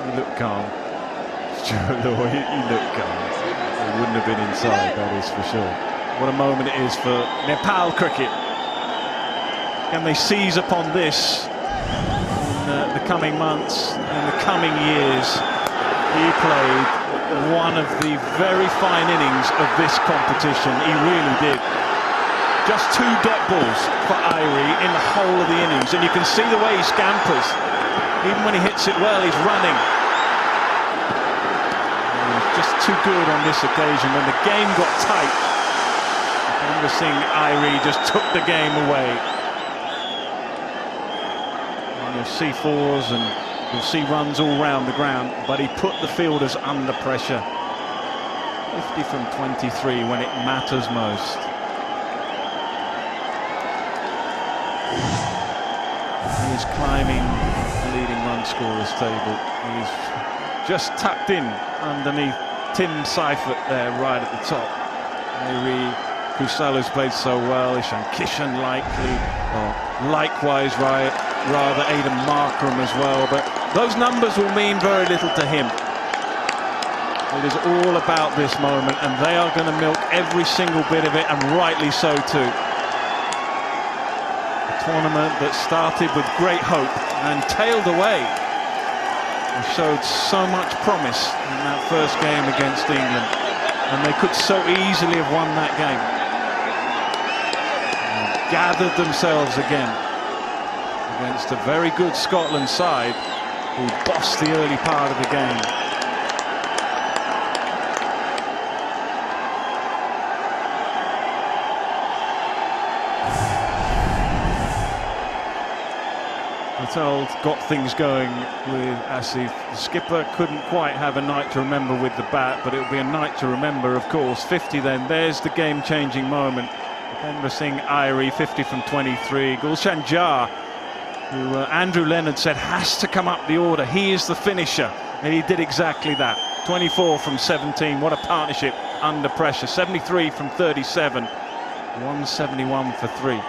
He looked calm. Stuart Law, he looked calm. He wouldn't have been inside, that is for sure. What a moment it is for Nepal cricket. Can they seize upon this in the coming months and the coming years? He played one of the very fine innings of this competition. He really did. Just 2 dot balls for Irie in the whole of the innings, and you can see the way he scampers. Even when he hits it well, he's running. Just too good on this occasion. When the game got tight, Dipendra Singh Irie just took the game away. And you'll see 4s and you'll see runs all round the ground, but he put the fielders under pressure. 50 from 23 when it matters most. He is climbing the leading run scorers table. He's just tucked in underneath Tim Seifert there right at the top. Irie Kusala's played so well. Ishan Kishan likewise, rather Aidan Markram as well, but those numbers will mean very little to him. It is all about this moment, and they are going to milk every single bit of it, and rightly so too. A tournament that started with great hope and tailed away. They showed so much promise in that first game against England, and they could so easily have won that game. And gathered themselves again against a very good Scotland side who bossed the early part of the game. Patel got things going with Asif. The skipper couldn't quite have a night to remember with the bat, but it'll be a night to remember, of course. 50 then, there's the game-changing moment. Bhupendra Singh Irie, 50 from 23. Gulshan Jar, who Andrew Leonard said has to come up the order. He is the finisher, and he did exactly that. 24 from 17, what a partnership under pressure. 73 from 37, 171 for 3.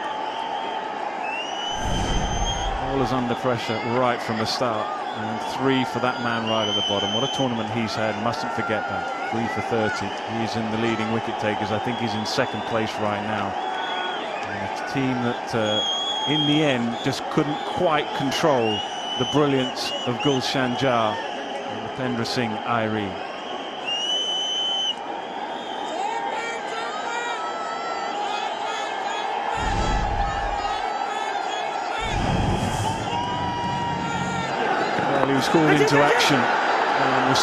Bowlers under pressure right from the start, and 3 for that man right at the bottom. What a tournament he's had, mustn't forget that. 3 for 30. He's in the leading wicket takers. I think he's in second place right now. And it's a team that in the end just couldn't quite control the brilliance of Gulshan Jar and Bhupendra Singh Irie. Well, he was called into action.